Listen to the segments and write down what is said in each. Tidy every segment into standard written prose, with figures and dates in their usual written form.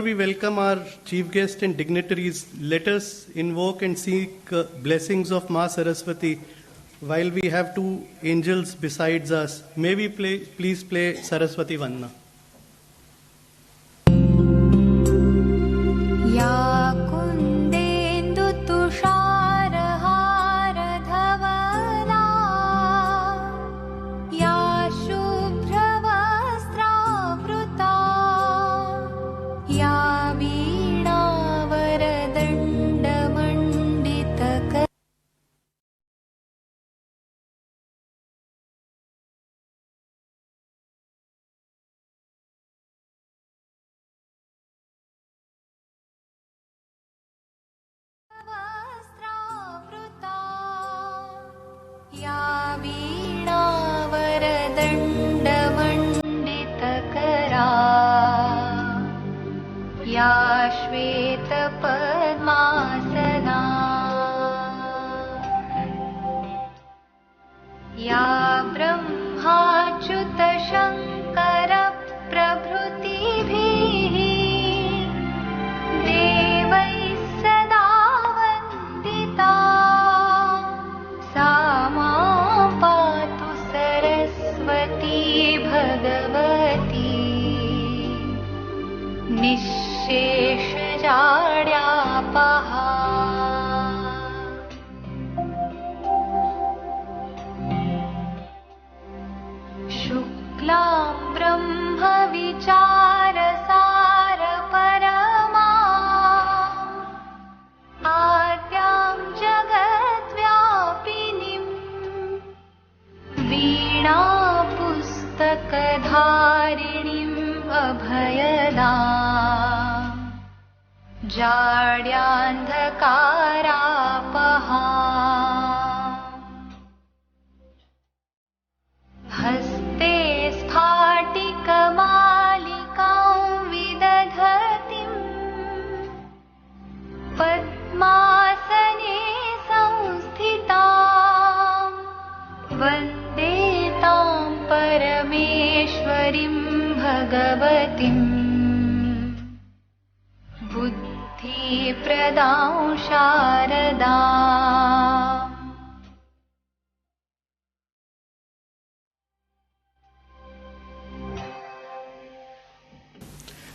we welcome our chief guest and dignitaries, let us invoke and seek blessings of Ma Saraswati while we have two angels besides us. May we please play Saraswati Vanna.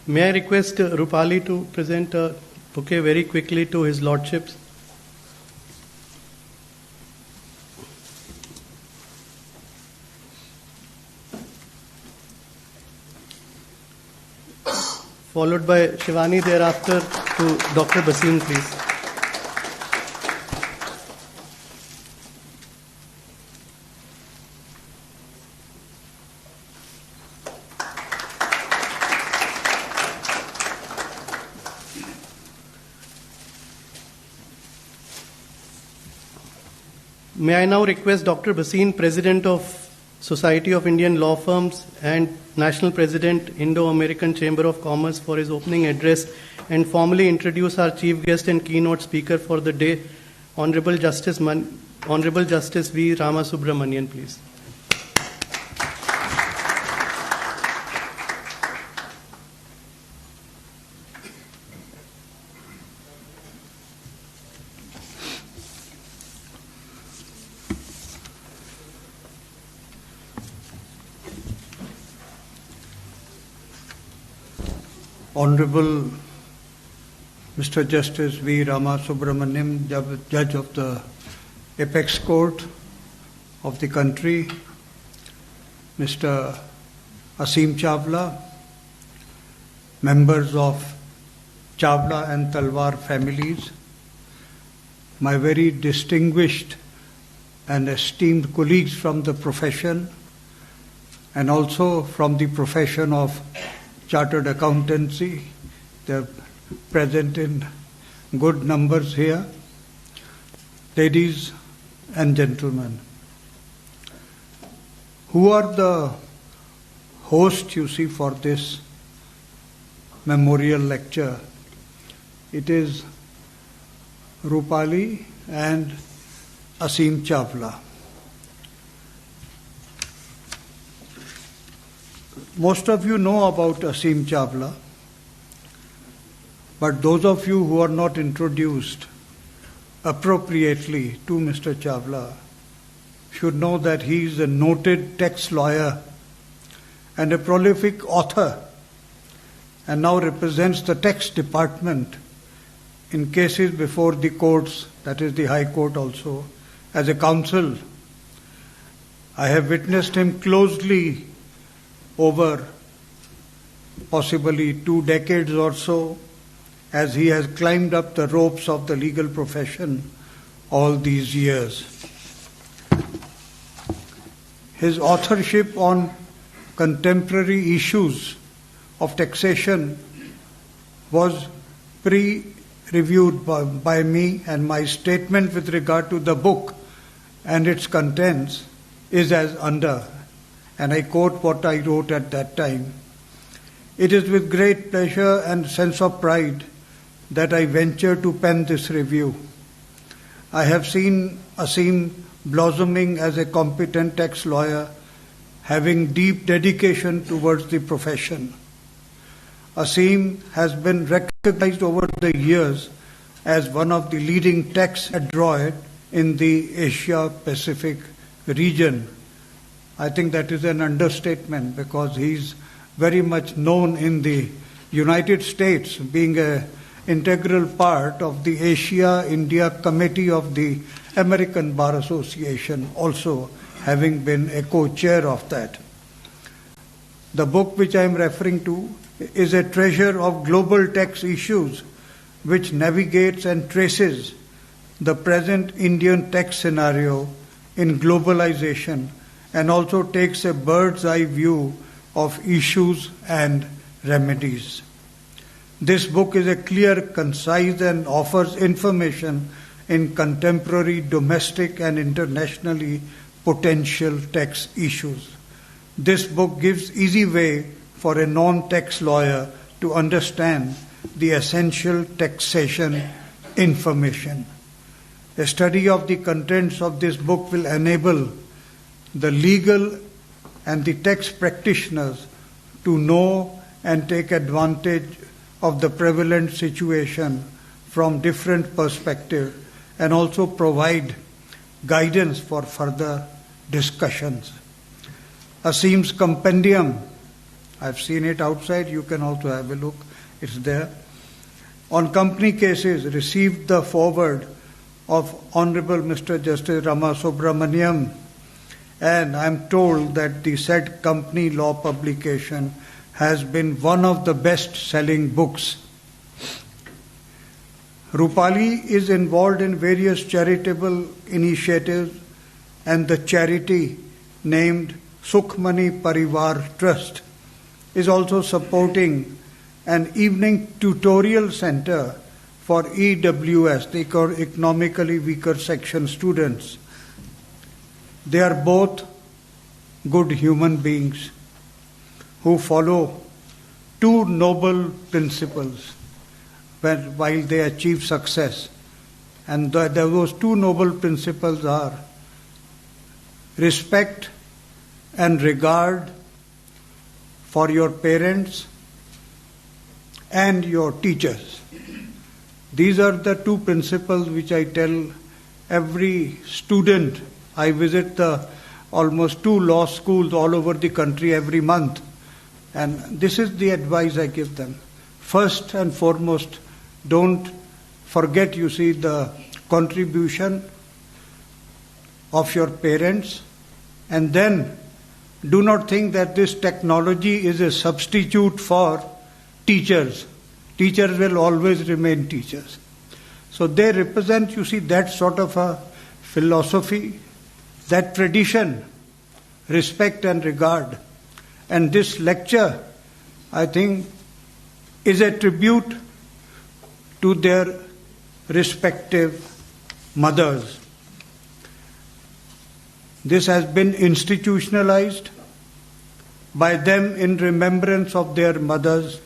May I request Rupali to present a bouquet very quickly to His Lordships. Followed by Shivani thereafter to Dr. Bhasin, please. May I now request Dr. Bhasin, President of Society of Indian Law Firms and National President, Indo-American Chamber of Commerce, for his opening address and formally introduce our chief guest and keynote speaker for the day, Honorable Justice V. Ramasubramanian, please. Honorable Mr. Justice V. Ramasubramanian, Judge of the Apex Court of the country, Mr. Asim Chawla, members of Chawla and Talwar families, my very distinguished and esteemed colleagues from the profession and also from the profession of chartered accountancy. They're present in good numbers here. Ladies and gentlemen, who are the hosts you see for this memorial lecture? It is Rupali and Asim Chawla. Most of you know about Asim Chawla. But those of you who are not introduced appropriately to Mr. Chawla should know that he is a noted tax lawyer and a prolific author, and now represents the tax department in cases before the courts, that is the High Court also, as a counsel. I have witnessed him closely over possibly 2 decades or so, as he has climbed up the ropes of the legal profession all these years. His authorship on contemporary issues of taxation was pre-reviewed by me, and my statement with regard to the book and its contents is as under, and I quote what I wrote at that time. It is with great pleasure and sense of pride that I venture to pen this review. I have seen Asim blossoming as a competent tax lawyer, having deep dedication towards the profession. Asim has been recognized over the years as one of the leading tax adroit in the Asia-Pacific region. I think that is an understatement, because he's very much known in the United States, being an integral part of the Asia-India Committee of the American Bar Association, also having been a co-chair of that. The book which I am referring to is a treasure of global tax issues, which navigates and traces the present Indian tax scenario in globalization, and also takes a bird's eye view of issues and remedies. This book is a clear, concise, and offers information in contemporary domestic and internationally potential tax issues. This book gives easy way for a non-tax lawyer to understand the essential taxation information. A study of the contents of this book will enable the legal and the tax practitioners to know and take advantage of the prevalent situation from different perspectives, and also provide guidance for further discussions. Asim's compendium, I've seen it outside, you can also have a look, it's there, on company cases received the foreword of Honorable Mr. Justice Ramasubramanian, and I'm told that the said company law publication has been one of the best-selling books. Rupali is involved in various charitable initiatives, and the charity named Sukhmani Parivar Trust is also supporting an evening tutorial center for EWS, the economically weaker section students. They are both good human beings who follow 2 noble principles while they achieve success. And those 2 noble principles are respect and regard for your parents and your teachers. These are the 2 principles which I tell every student. I visit the almost 2 law schools all over the country every month, and this is the advice I give them. First and foremost, don't forget, the contribution of your parents, and then do not think that this technology is a substitute for teachers. Teachers will always remain teachers. So they represent, that sort of a philosophy, that tradition, respect and regard. And this lecture, I think, is a tribute to their respective mothers. This has been institutionalized by them in remembrance of their mothers,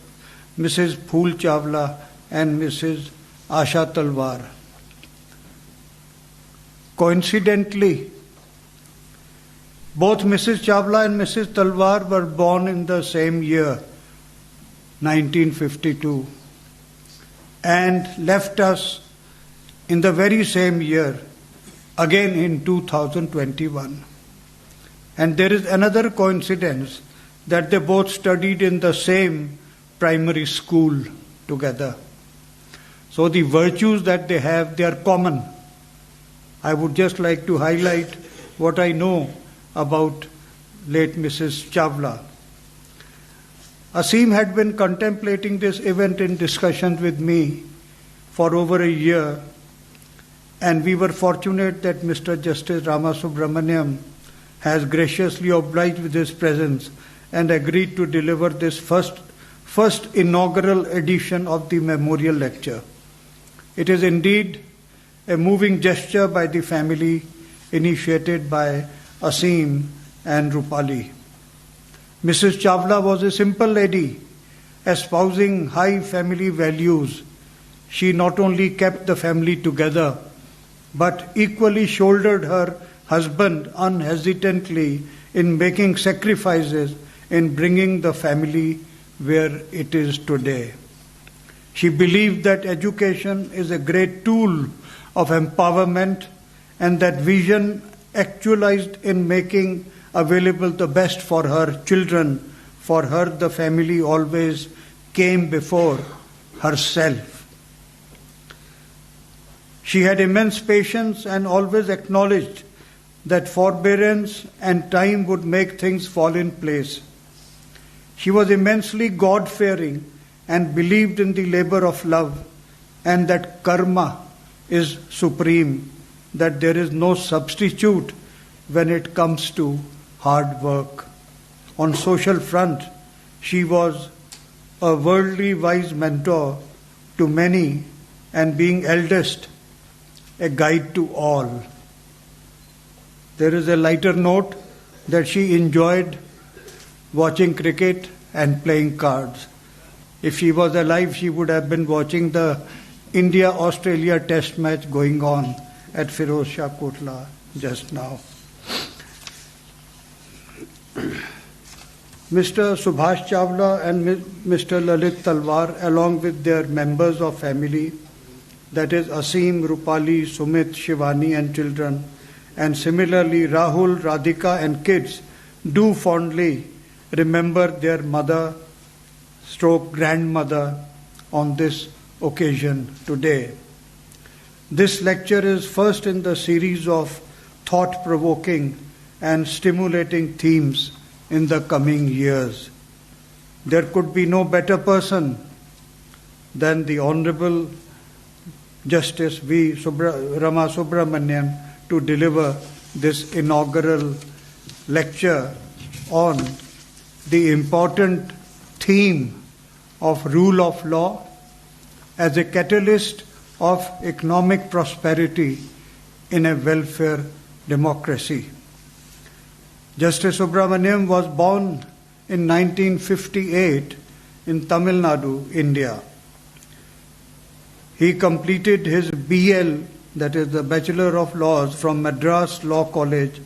Mrs. Phool Chawla and Mrs. Asha Talwar. Coincidentally, both Mrs. Chawla and Mrs. Talwar were born in the same year, 1952. and left us in the very same year, again in 2021. And there is another coincidence that they both studied in the same primary school together. So the virtues that they have, they are common. I would just like to highlight what I know about late Mrs. Chawla. Asim had been contemplating this event in discussions with me for over a year, and we were fortunate that Mr. Justice Ramasubramanian has graciously obliged with his presence and agreed to deliver this first inaugural edition of the memorial lecture. It is indeed a moving gesture by the family, initiated by Asim and Rupali. Mrs. Chawla was a simple lady, espousing high family values. She not only kept the family together, but equally shouldered her husband unhesitantly in making sacrifices in bringing the family where it is today. She believed that education is a great tool of empowerment, and that vision actualized in making available the best for her children. For her, the family always came before herself. She had immense patience and always acknowledged that forbearance and time would make things fall in place. She was immensely God-fearing and believed in the labor of love, and that karma is supreme, that there is no substitute when it comes to hard work. On social front, she was a worldly wise mentor to many, and being eldest, a guide to all. There is a lighter note that she enjoyed watching cricket and playing cards. If she was alive, she would have been watching the India-Australia test match going on at Firoz Shah Kotla just now. Mr. Subhash Chawla and Mr. Lalit Talwar, along with their members of family, that is Asim, Rupali, Sumit, Shivani and children, and similarly Rahul, Radhika and kids, do fondly remember their mother / grandmother on this occasion today. This lecture is first in the series of thought-provoking and stimulating themes in the coming years. There could be no better person than the Honorable Justice V. Ramasubramanian to deliver this inaugural lecture on the important theme of rule of law as a catalyst of economic prosperity in a welfare democracy. Justice Subramanian was born in 1958 in Tamil Nadu, India. He completed his BL, that is the Bachelor of Laws, from Madras Law College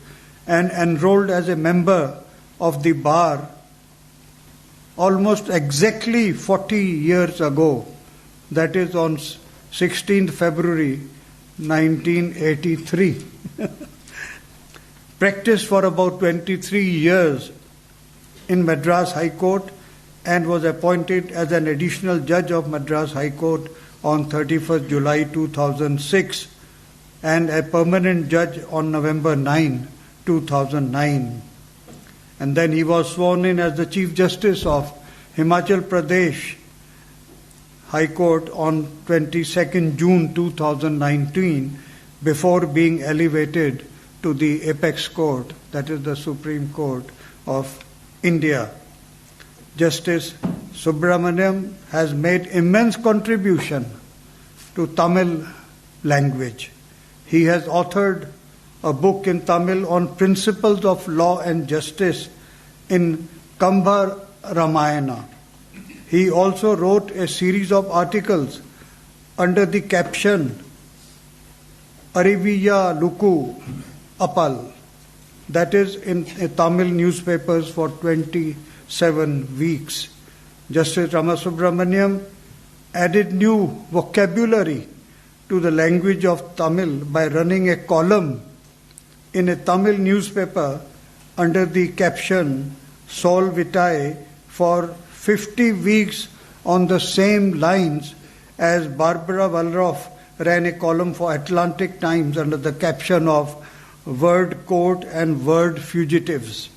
and enrolled as a member of the bar almost exactly 40 years ago, that is on 16th February 1983. Practiced for about 23 years in Madras High Court and was appointed as an additional judge of Madras High Court on 31st July 2006 and a permanent judge on November 9, 2009. And then he was sworn in as the Chief Justice of Himachal Pradesh High Court on 22nd June 2019 before being elevated to the Apex Court, that is the Supreme Court of India. Justice Subramanian has made immense contribution to Tamil language. He has authored a book in Tamil on principles of law and justice in Kambha Ramayana. He also wrote a series of articles under the caption Ariviya Luku Apal, that is in Tamil newspapers for 27 weeks. Justice Ramasubramanian added new vocabulary to the language of Tamil by running a column in a Tamil newspaper under the caption Sol Vitae for 50 weeks on the same lines as Barbara Wallroff ran a column for Atlantic Times under the caption of Word Court and Word Fugitives.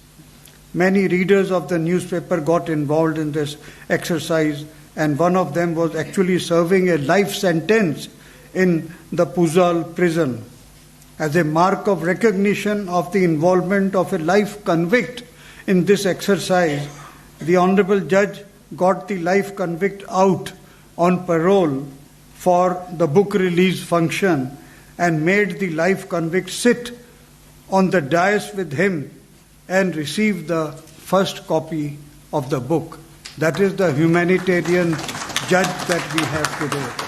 Many readers of the newspaper got involved in this exercise, and one of them was actually serving a life sentence in the Puzal prison. As a mark of recognition of the involvement of a life convict in this exercise, the Honorable Judge got the life convict out on parole for the book release function and made the life convict sit on the dais with him and receive the first copy of the book. That is the humanitarian judge that we have today.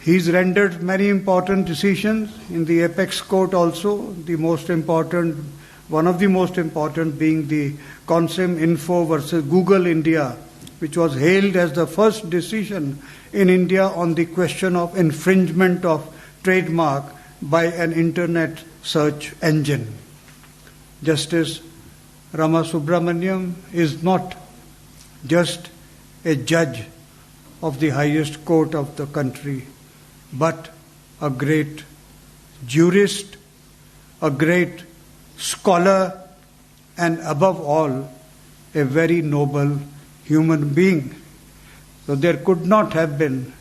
He's rendered many important decisions in the apex court also, the most important, one of the most important being the Consim Info versus Google India, which was hailed as the first decision in India on the question of infringement of trademark by an internet search engine. Justice Ramasubramanian is not just a judge of the highest court of the country, but a great jurist, a great scholar, and above all, a very noble human being. So there could not have been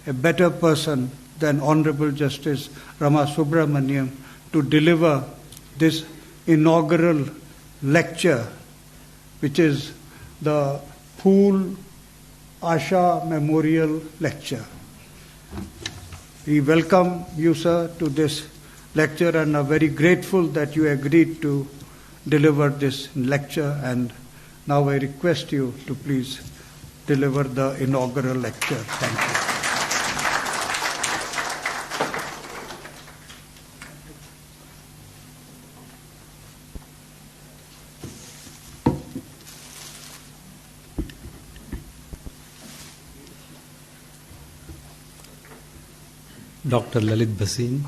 a better person than Honorable Justice Ramasubramanian to deliver this inaugural lecture, which is the Phool Asha Memorial Lecture. We welcome you, sir, to this lecture and are very grateful that you agreed to deliver this lecture. And now I request you to please deliver the inaugural lecture. Thank you. Dr. Lalit Bhasin,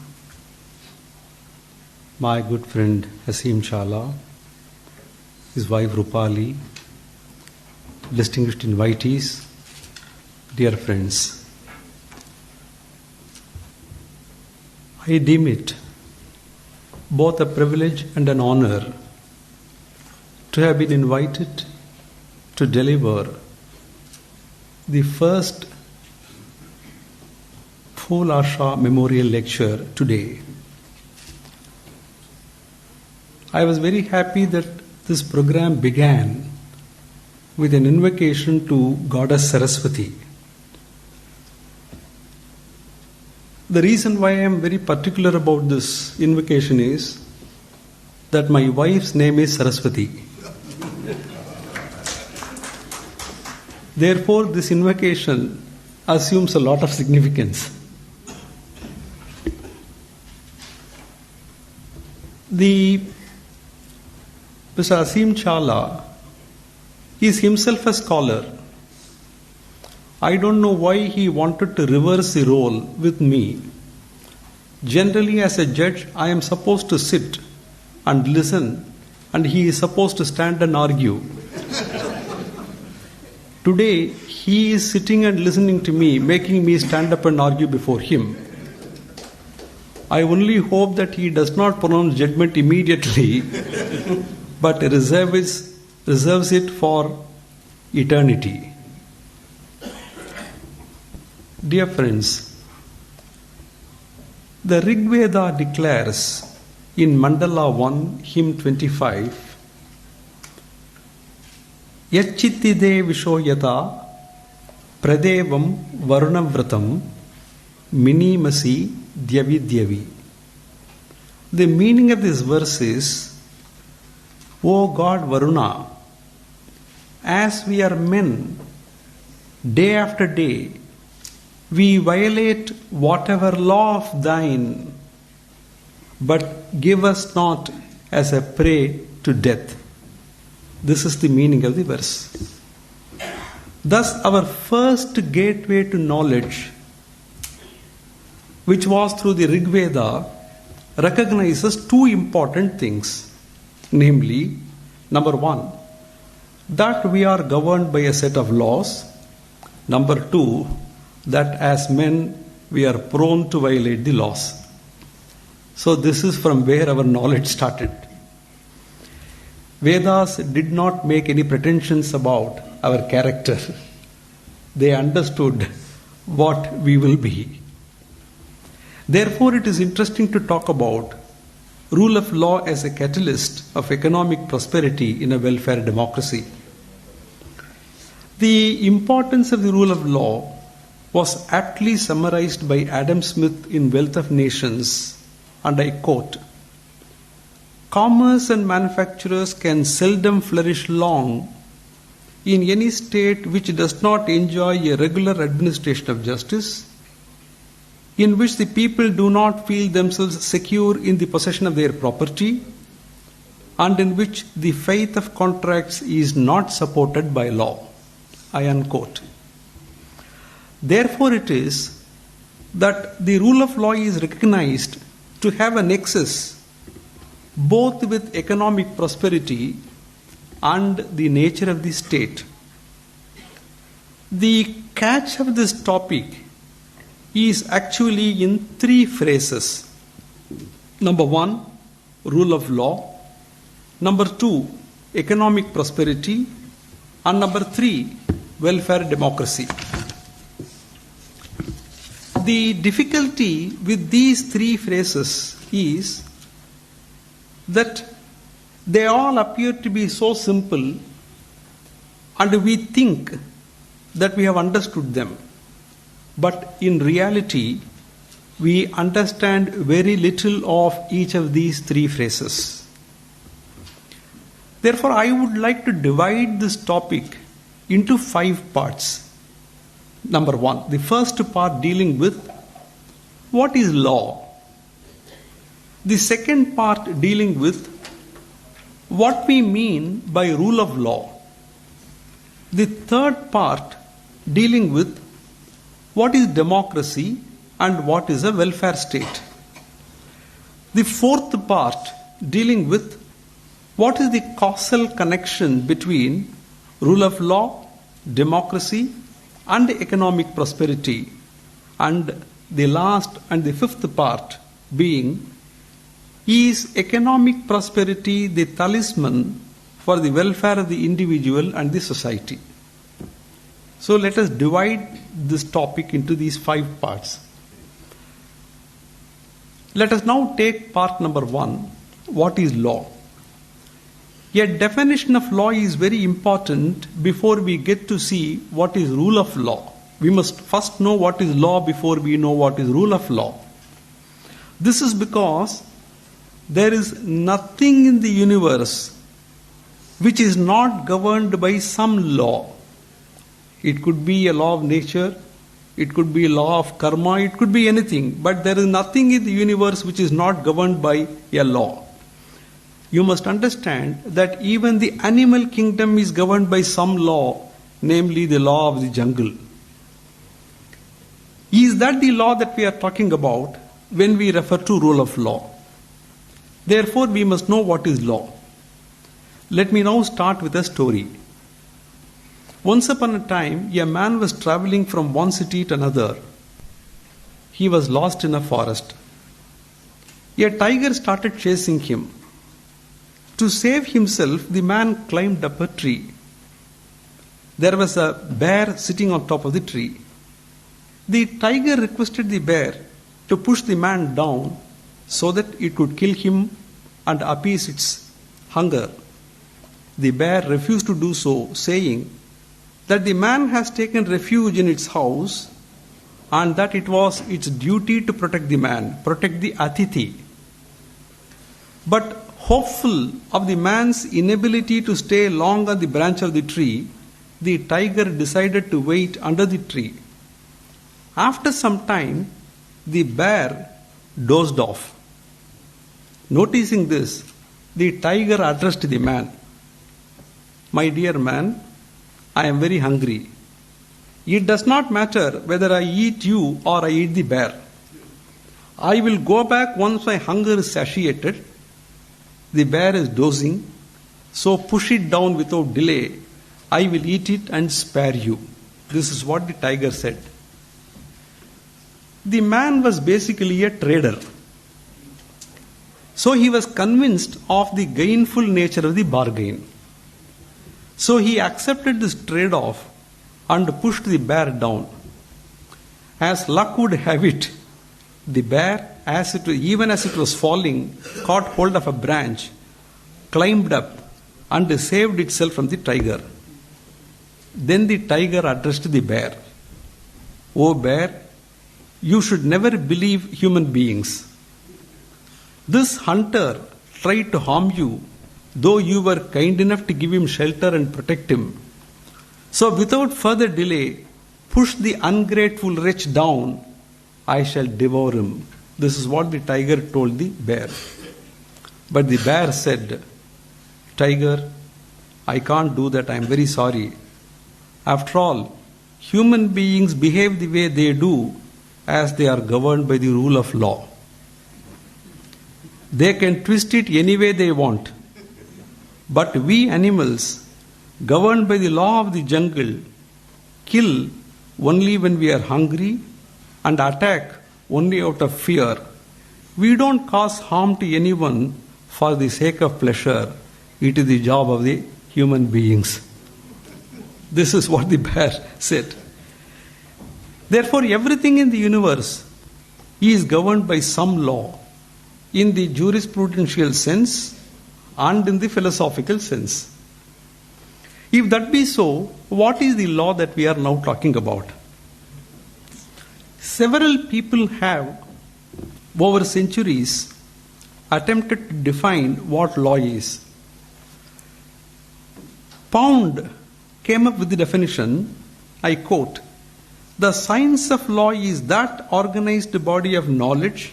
my good friend Hasim Chala, his wife Rupali, distinguished invitees, dear friends, I deem it both a privilege and an honor to have been invited to deliver the first Phool Asha Memorial Lecture today. I was very happy that this program began with an invocation to Goddess Saraswati. The reason why I am very particular about this invocation is that my wife's name is Saraswati. Therefore, this invocation assumes a lot of significance. Mr. Hasim Chala is himself a scholar. I don't know why he wanted to reverse the role with me. Generally, as a judge, I am supposed to sit and listen, and he is supposed to stand and argue. Today, he is sitting and listening to me, making me stand up and argue before him. I only hope that he does not pronounce judgment immediately, but reserves it for eternity. Dear friends, the Rig Veda declares in Mandala 1, hymn 25, Yachitide Vishoyata Pradevam Varunavratam Minimasi Dyavi Dyavi. The meaning of this verse is, O God Varuna, as we are men, day after day, we violate whatever law of thine, but give us not as a prey to death. This is the meaning of the verse. Thus, our first gateway to knowledge, which was through the Rig Veda, recognizes two important things. Namely, number one, that we are governed by a set of laws. Number two, that as men we are prone to violate the laws. So this is from where our knowledge started. Vedas did not make any pretensions about our character. They understood what we will be. Therefore, it is interesting to talk about rule of law as a catalyst of economic prosperity in a welfare democracy. The importance of the rule of law was aptly summarized by Adam Smith in Wealth of Nations, and I quote, "Commerce and manufacturers can seldom flourish long in any state which does not enjoy a regular administration of justice, in which the people do not feel themselves secure in the possession of their property, and in which the faith of contracts is not supported by law." I unquote. Therefore, it is that the rule of law is recognized to have a nexus both with economic prosperity and the nature of the state. The catch of this topic is actually in three phrases. Number one, rule of law. Number two, economic prosperity. And number three, welfare democracy. The difficulty with these three phrases is that they all appear to be so simple, and we think that we have understood them. But in reality, we understand very little of each of these three phrases. Therefore, I would like to divide this topic into 5 parts. Number one, the first part dealing with what is law. The second part dealing with what we mean by rule of law. The third part dealing with what is democracy and what is a welfare state. The fourth part dealing with what is the causal connection between rule of law, democracy, and economic prosperity. And the last and the fifth part being, is economic prosperity the talisman for the welfare of the individual and the society? So let us divide this topic into these 5 parts. Let us now take part number 1, what is law? A definition of law is very important before we get to see what is rule of law. We must first know what is law before we know what is rule of law. This is because there is nothing in the universe which is not governed by some law. It could be a law of nature, it could be a law of karma, it could be anything, but there is nothing in the universe which is not governed by a law. You must understand that even the animal kingdom is governed by some law, namely the law of the jungle. Is that the law that we are talking about when we refer to rule of law? Therefore, we must know what is law. Let me now start with a story. Once upon a time, a man was traveling from one city to another. He was lost in a forest. A tiger started chasing him. To save himself, the man climbed up a tree. There was a bear sitting on top of the tree. The tiger requested the bear to push the man down so that it could kill him and appease its hunger. The bear refused to do so, saying that the man has taken refuge in its house and that it was its duty to protect the man, protect the Atithi. But hopeful of the man's inability to stay long on the branch of the tree, the tiger decided to wait under the tree. After some time, the bear dozed off. Noticing this, the tiger addressed the man, "My dear man, I am very hungry. It does not matter whether I eat you or I eat the bear. I will go back once my hunger is satiated. The bear is dozing, so push it down without delay. I will eat it and spare you. This is what the tiger said. The man was basically a trader. So he was convinced of the gainful nature of the bargain. So he accepted this trade-off and pushed the bear down. As luck would have it, the bear, even as it was falling, caught hold of a branch, climbed up, and saved itself from the tiger. Then the tiger addressed the bear. "O bear, you should never believe human beings. This hunter tried to harm you, though you were kind enough to give him shelter and protect him. So without further delay, push the ungrateful wretch down. I shall devour him." This is what the tiger told the bear. But the bear said, "Tiger, I can't do that. I am very sorry. After all, human beings behave the way they do as they are governed by the rule of law. They can twist it any way they want. But we animals, governed by the law of the jungle, kill only when we are hungry and attack only out of fear. We don't cause harm to anyone for the sake of pleasure. It is the job of the human beings." This is what the bear said. Therefore, everything in the universe is governed by some law, in the jurisprudential sense and in the philosophical sense. If that be so, what is the law that we are now talking about? Several people have, over centuries, attempted to define what law is. Pound came up with the definition, I quote, "The science of law is that organized body of knowledge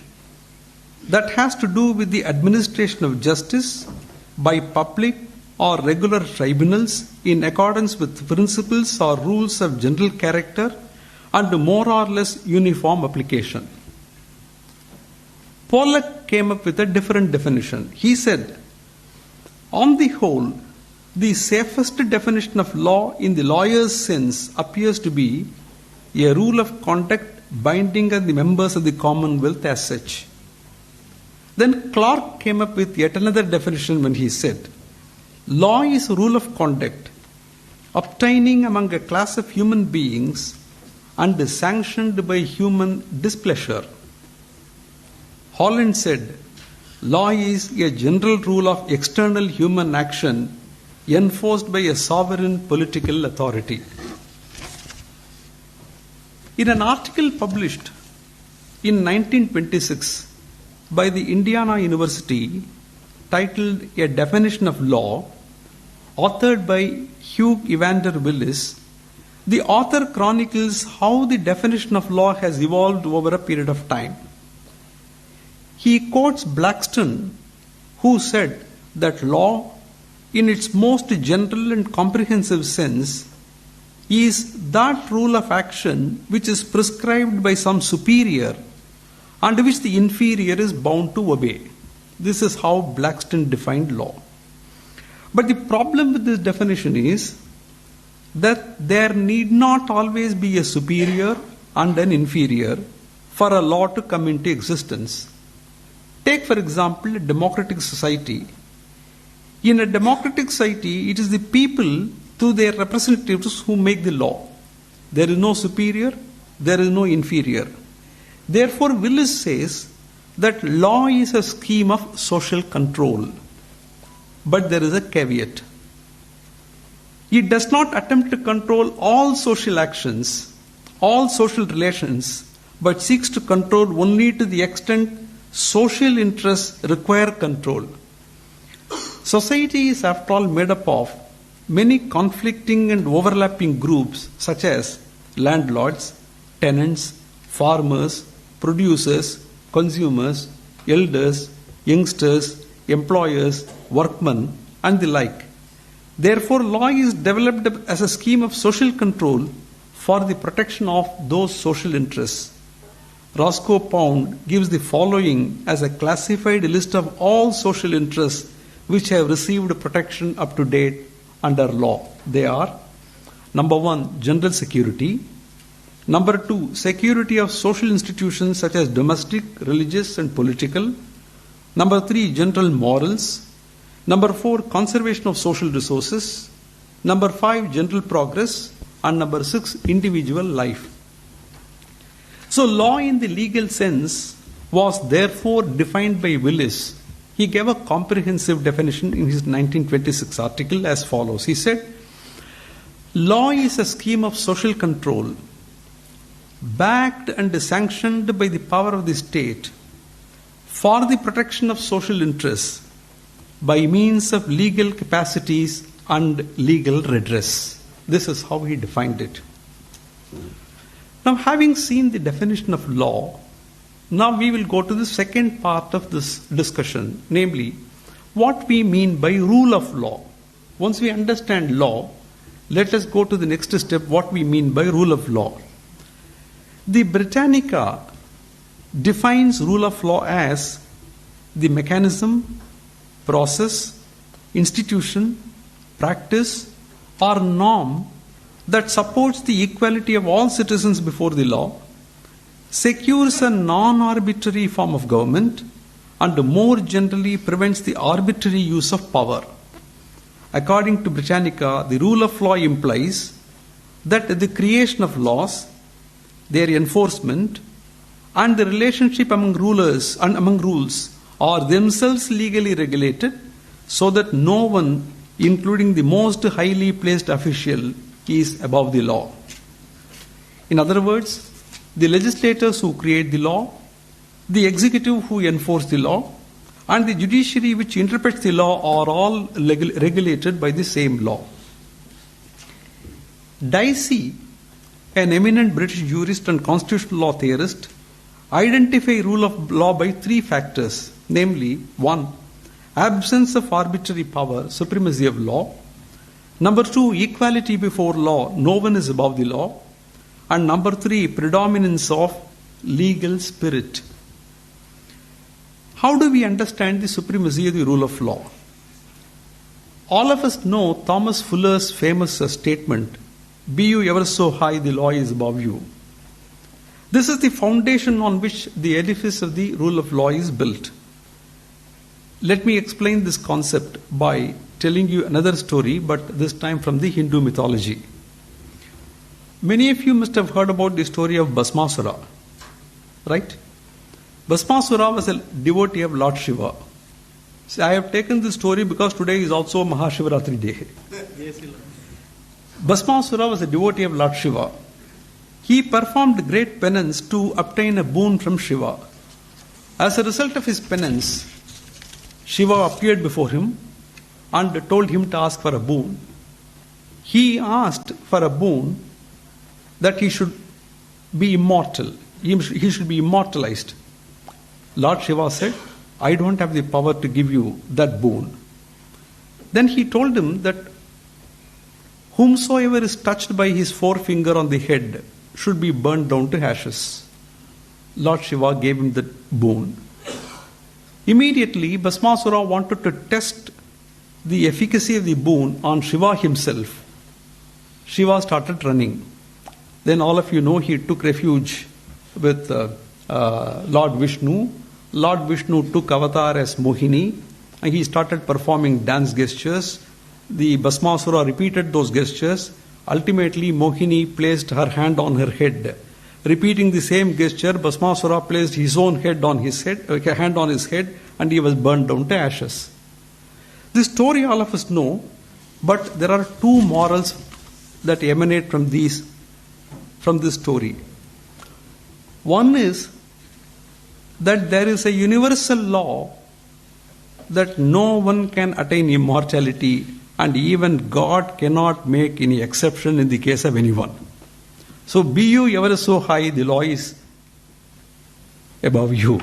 that has to do with the administration of justice by public or regular tribunals in accordance with principles or rules of general character and more or less uniform application." Pollock came up with a different definition. He said, "On the whole, the safest definition of law in the lawyer's sense appears to be a rule of conduct binding on the members of the Commonwealth as such." Then Clark came up with yet another definition when he said, "Law is a rule of conduct obtaining among a class of human beings and sanctioned by human displeasure." Holland said, "Law is a general rule of external human action enforced by a sovereign political authority." In an article published in 1926 by the Indiana University titled "A Definition of Law," authored by Hugh Evander Willis, the author chronicles how the definition of law has evolved over a period of time. He quotes Blackstone, who said that law, in its most general and comprehensive sense, is that rule of action which is prescribed by some superior and which the inferior is bound to obey. This is how Blackstone defined law. But the problem with this definition is that there need not always be a superior and an inferior for a law to come into existence. Take, for example, a democratic society. In a democratic society, it is the people through their representatives who make the law. There is no superior, there is no inferior. Therefore, Willis says that law is a scheme of social control. But there is a caveat. It does not attempt to control all social actions, all social relations, but seeks to control only to the extent social interests require control. Society is, after all, made up of many conflicting and overlapping groups such as landlords, tenants, farmers, producers, consumers, elders, youngsters, employers, workmen, and the like. Therefore, law is developed as a scheme of social control for the protection of those social interests. Roscoe Pound gives the following as a classified list of all social interests which have received protection up to date under law. They are: number 1, general security; number 2, security of social institutions such as domestic, religious, and political; number 3, general morals; number 4, conservation of social resources; number 5, general progress; and number 6, individual life. So law in the legal sense was therefore defined by Willis. He gave a comprehensive definition in his 1926 article as follows. He said, law is a scheme of social control backed and sanctioned by the power of the state for the protection of social interests by means of legal capacities and legal redress. This is how he defined it. Now, having seen the definition of law, now we will go to the second part of this discussion, namely, what we mean by rule of law. Once we understand law, let us go to the next step, what we mean by rule of law. The Britannica defines rule of law as the mechanism, process, institution, practice, or norm that supports the equality of all citizens before the law, secures a non-arbitrary form of government, and more generally prevents the arbitrary use of power. According to Britannica, the rule of law implies that the creation of laws, their enforcement, and the relationship among rulers and among rules are themselves legally regulated so that no one, including the most highly placed official, is above the law. In other words, the legislators who create the law, the executive who enforce the law, and the judiciary which interprets the law are all regulated by the same law. Dicey, an eminent British jurist and constitutional law theorist, identifies rule of law by 3 factors, namely 1, absence of arbitrary power, supremacy of law; number 2, equality before law, no one is above the law; and number 3, predominance of legal spirit. How do we understand the supremacy of the rule of law? All of us know Thomas Fuller's famous statement, "Be you ever so high, the law is above you." This is the foundation on which the edifice of the rule of law is built. Let me explain this concept by telling you another story, but this time from the Hindu mythology. Many of you must have heard about the story of Bhasmasura, right? Bhasmasura was a devotee of Lord Shiva. See, I have taken this story because today is also Mahashivaratri day. Bhasmasura was a devotee of Lord Shiva. He performed great penance to obtain a boon from Shiva. As a result of his penance, Shiva appeared before him and told him to ask for a boon. He asked for a boon that he should be immortal. He should be immortalized. Lord Shiva said, "I don't have the power to give you that boon." Then he told him that whomsoever is touched by his forefinger on the head should be burned down to ashes. Lord Shiva gave him that boon. Immediately, Bhasmasura wanted to test the efficacy of the boon on Shiva himself. Shiva started running. Then all of you know he took refuge with Lord Vishnu. Lord Vishnu took avatar as Mohini and he started performing dance gestures. The Bhasmasura repeated those gestures. Ultimately, Mohini placed her hand on her head. Repeating the same gesture, Bhasmasura placed his own hand on his head, and he was burned down to ashes. This story all of us know, but there are 2 morals that emanate from this story. One is that there is a universal law that no one can attain immortality, and even God cannot make any exception in the case of anyone. So be you ever so high, the law is above you.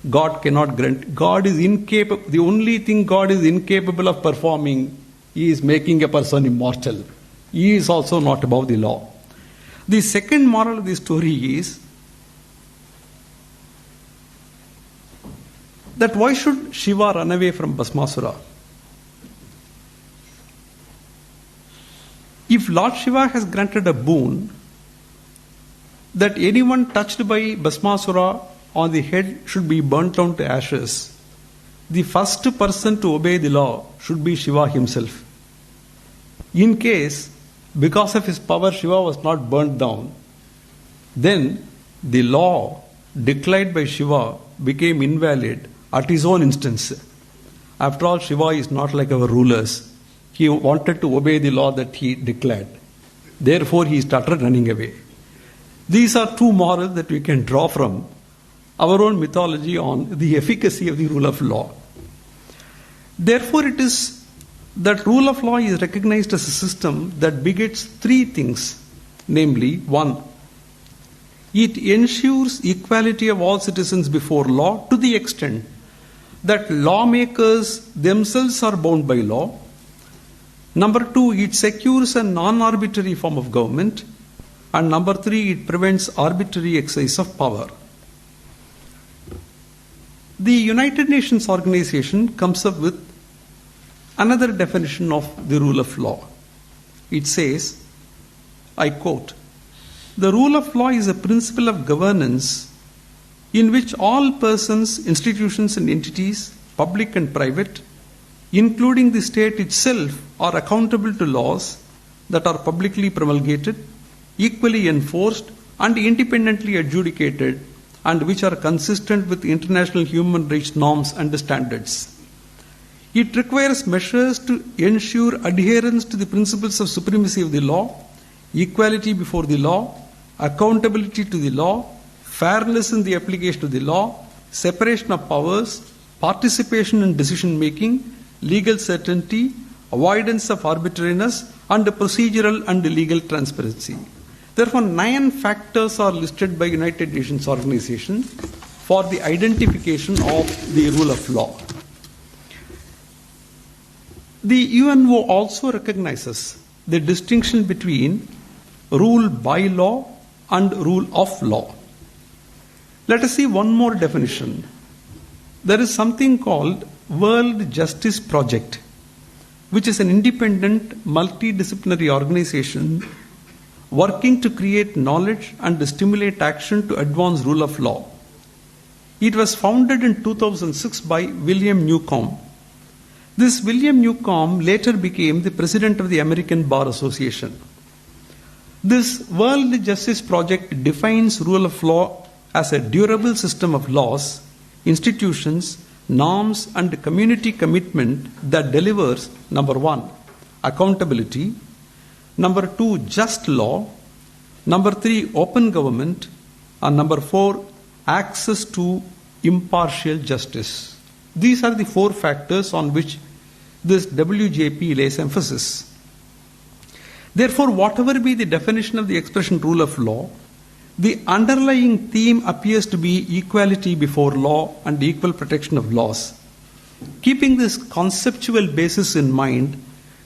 God cannot grant. God is incapable. The only thing God is incapable of performing is making a person immortal. He is also not above the law. The second moral of the story is that why should Shiva run away from Bhasmasura? If Lord Shiva has granted a boon that anyone touched by Bhasmasura on the head should be burnt down to ashes, the first person to obey the law should be Shiva himself. In case, because of his power, Shiva was not burnt down, then the law declared by Shiva became invalid at his own instance. After all, Shiva is not like our rulers. He wanted to obey the law that he declared. Therefore, he started running away. These are two morals that we can draw from our own mythology on the efficacy of the rule of law. Therefore, it is that rule of law is recognized as a system that begets three things. Namely, 1, it ensures equality of all citizens before law to the extent that lawmakers themselves are bound by law. Number 2, it secures a non-arbitrary form of government. And number 3, it prevents arbitrary exercise of power. The United Nations organization comes up with another definition of the rule of law. It says, I quote, "The rule of law is a principle of governance in which all persons, institutions and entities, public and private, including the state itself, are accountable to laws that are publicly promulgated, equally enforced and independently adjudicated, and which are consistent with international human rights norms and standards. It requires measures to ensure adherence to the principles of supremacy of the law, equality before the law, accountability to the law, fairness in the application of the law, separation of powers, participation in decision making, legal certainty, avoidance of arbitrariness, and procedural and legal transparency." Therefore, 9 factors are listed by United Nations Organization for the identification of the rule of law. The UNO also recognizes the distinction between rule by law and rule of law. Let us see one more definition. There is something called World Justice Project, which is an independent multidisciplinary organization working to create knowledge and stimulate action to advance rule of law. It was founded in 2006 by William Newcomb. This William Newcomb later became the president of the American Bar Association. This World Justice Project defines rule of law as a durable system of laws, institutions, norms, and community commitment that delivers, number 1, accountability, number 2, just law, number 3, open government, and number 4, access to impartial justice. These are the 4 factors on which this WJP lays emphasis. Therefore, whatever be the definition of the expression rule of law, the underlying theme appears to be equality before law and equal protection of laws. Keeping this conceptual basis in mind,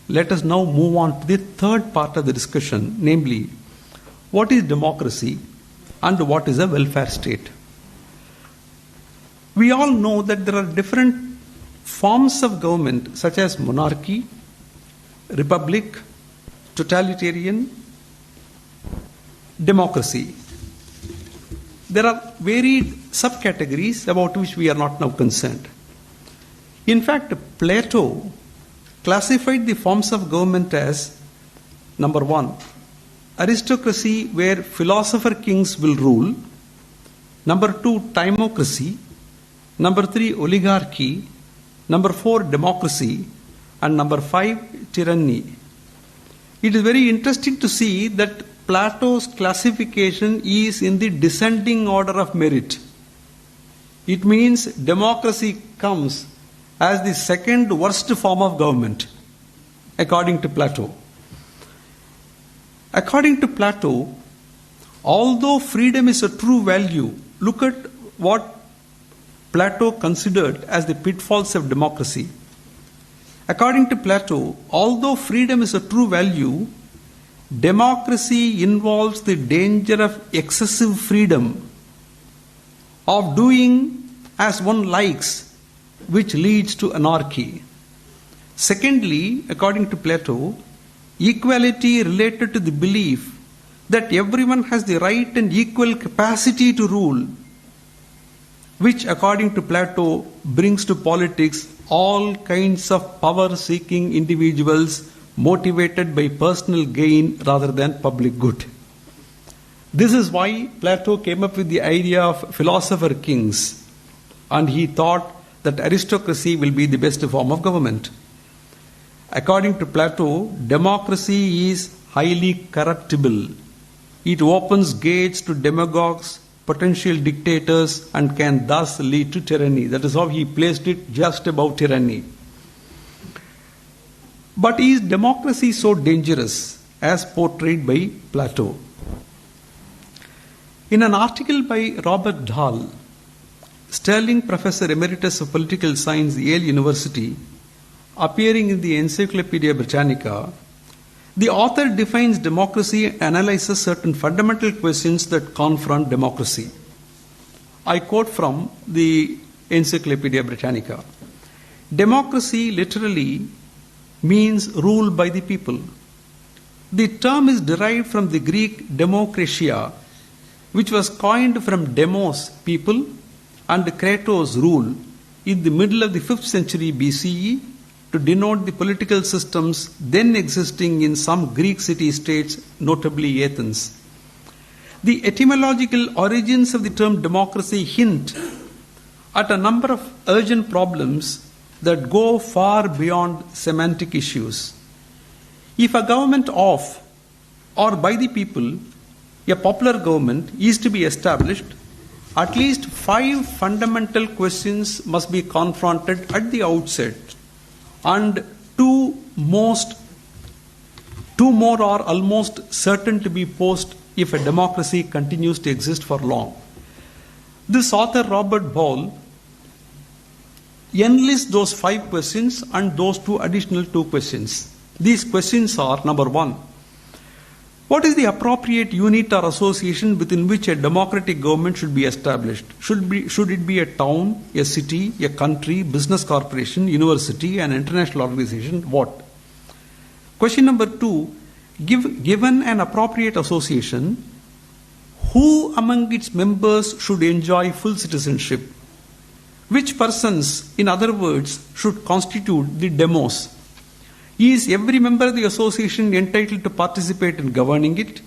let us now move on to the third part of the discussion, namely, what is democracy and what is a welfare state? We all know that there are different forms of government such as monarchy, republic, totalitarian, democracy. There are varied subcategories about which we are not now concerned. In fact, Plato classified the forms of government as, number 1, aristocracy where philosopher kings will rule, number 2, timocracy, number 3, oligarchy, number 4, democracy, and number 5, tyranny. It is very interesting to see that Plato's classification is in the descending order of merit. It means democracy comes as the second worst form of government, according to Plato. According to Plato, although freedom is a true value, look at what Plato considered as the pitfalls of democracy. According to Plato, although freedom is a true value, democracy involves the danger of excessive freedom, of doing as one likes, which leads to anarchy. Secondly, according to Plato, equality related to the belief that everyone has the right and equal capacity to rule, which according to Plato brings to politics all kinds of power-seeking individuals motivated by personal gain rather than public good. This is why Plato came up with the idea of philosopher kings, and he thought that aristocracy will be the best form of government. According to Plato, democracy is highly corruptible. It opens gates to demagogues, potential dictators, and can thus lead to tyranny. That is how he placed it, just above tyranny. But is democracy so dangerous as portrayed by Plato? In an article by Robert Dahl, Sterling Professor Emeritus of Political Science, Yale University, appearing in the Encyclopedia Britannica, the author defines democracy and analyzes certain fundamental questions that confront democracy. I quote from the Encyclopedia Britannica. Democracy literally means rule by the people. The term is derived from the Greek demokratia, which was coined from demos, people, and kratos, rule, in the middle of the 5th century BCE to denote the political systems then existing in some Greek city-states, notably Athens. The etymological origins of the term democracy hint at a number of urgent problems that go far beyond semantic issues. If a government of or by the people, a popular government, is to be established, at least 5 fundamental questions must be confronted at the outset, and two more are almost certain to be posed if a democracy continues to exist for long. This author, Robert Dahl, enlists those 5 questions and those 2 additional 2 questions. These questions are, number 1, what is the appropriate unit or association within which a democratic government should be established? Should it be a town, a city, a country, business corporation, university, an international organization? What? Question number 2, given an appropriate association, who among its members should enjoy full citizenship? Which persons, in other words, should constitute the demos? Is every member of the association entitled to participate in governing it?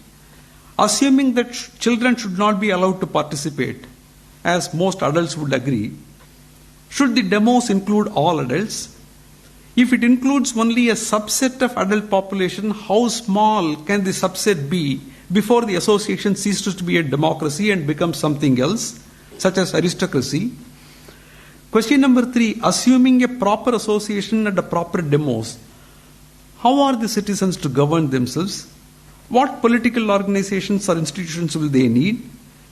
Assuming that children should not be allowed to participate, as most adults would agree, should the demos include all adults? If it includes only a subset of adult population, how small can the subset be before the association ceases to be a democracy and becomes something else, such as aristocracy? Question number 3, assuming a proper association and a proper demos, how are the citizens to govern themselves? What political organizations or institutions will they need?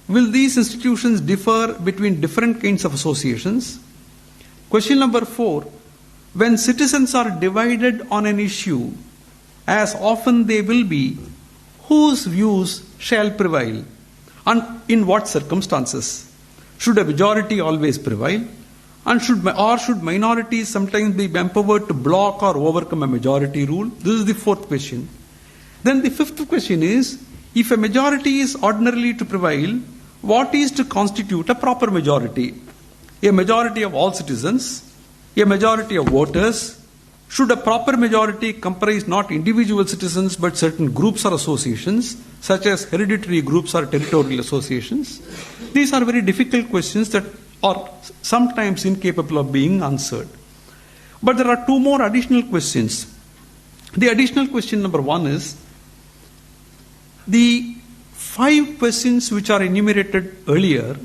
Will these institutions differ between different kinds of associations? Question number 4, when citizens are divided on an issue, as often they will be, whose views shall prevail? And in what circumstances? Should a majority always prevail? And should minorities sometimes be empowered to block or overcome a majority rule? This is the 4th question. Then the 5th question is, if a majority is ordinarily to prevail, what is to constitute a proper majority? A majority of all citizens, a majority of voters. Should a proper majority comprise not individual citizens but certain groups or associations, such as hereditary groups or territorial associations? These are very difficult questions that are sometimes incapable of being answered. But there are 2 more additional questions. The additional question number 1 is, the 5 questions which are enumerated earlier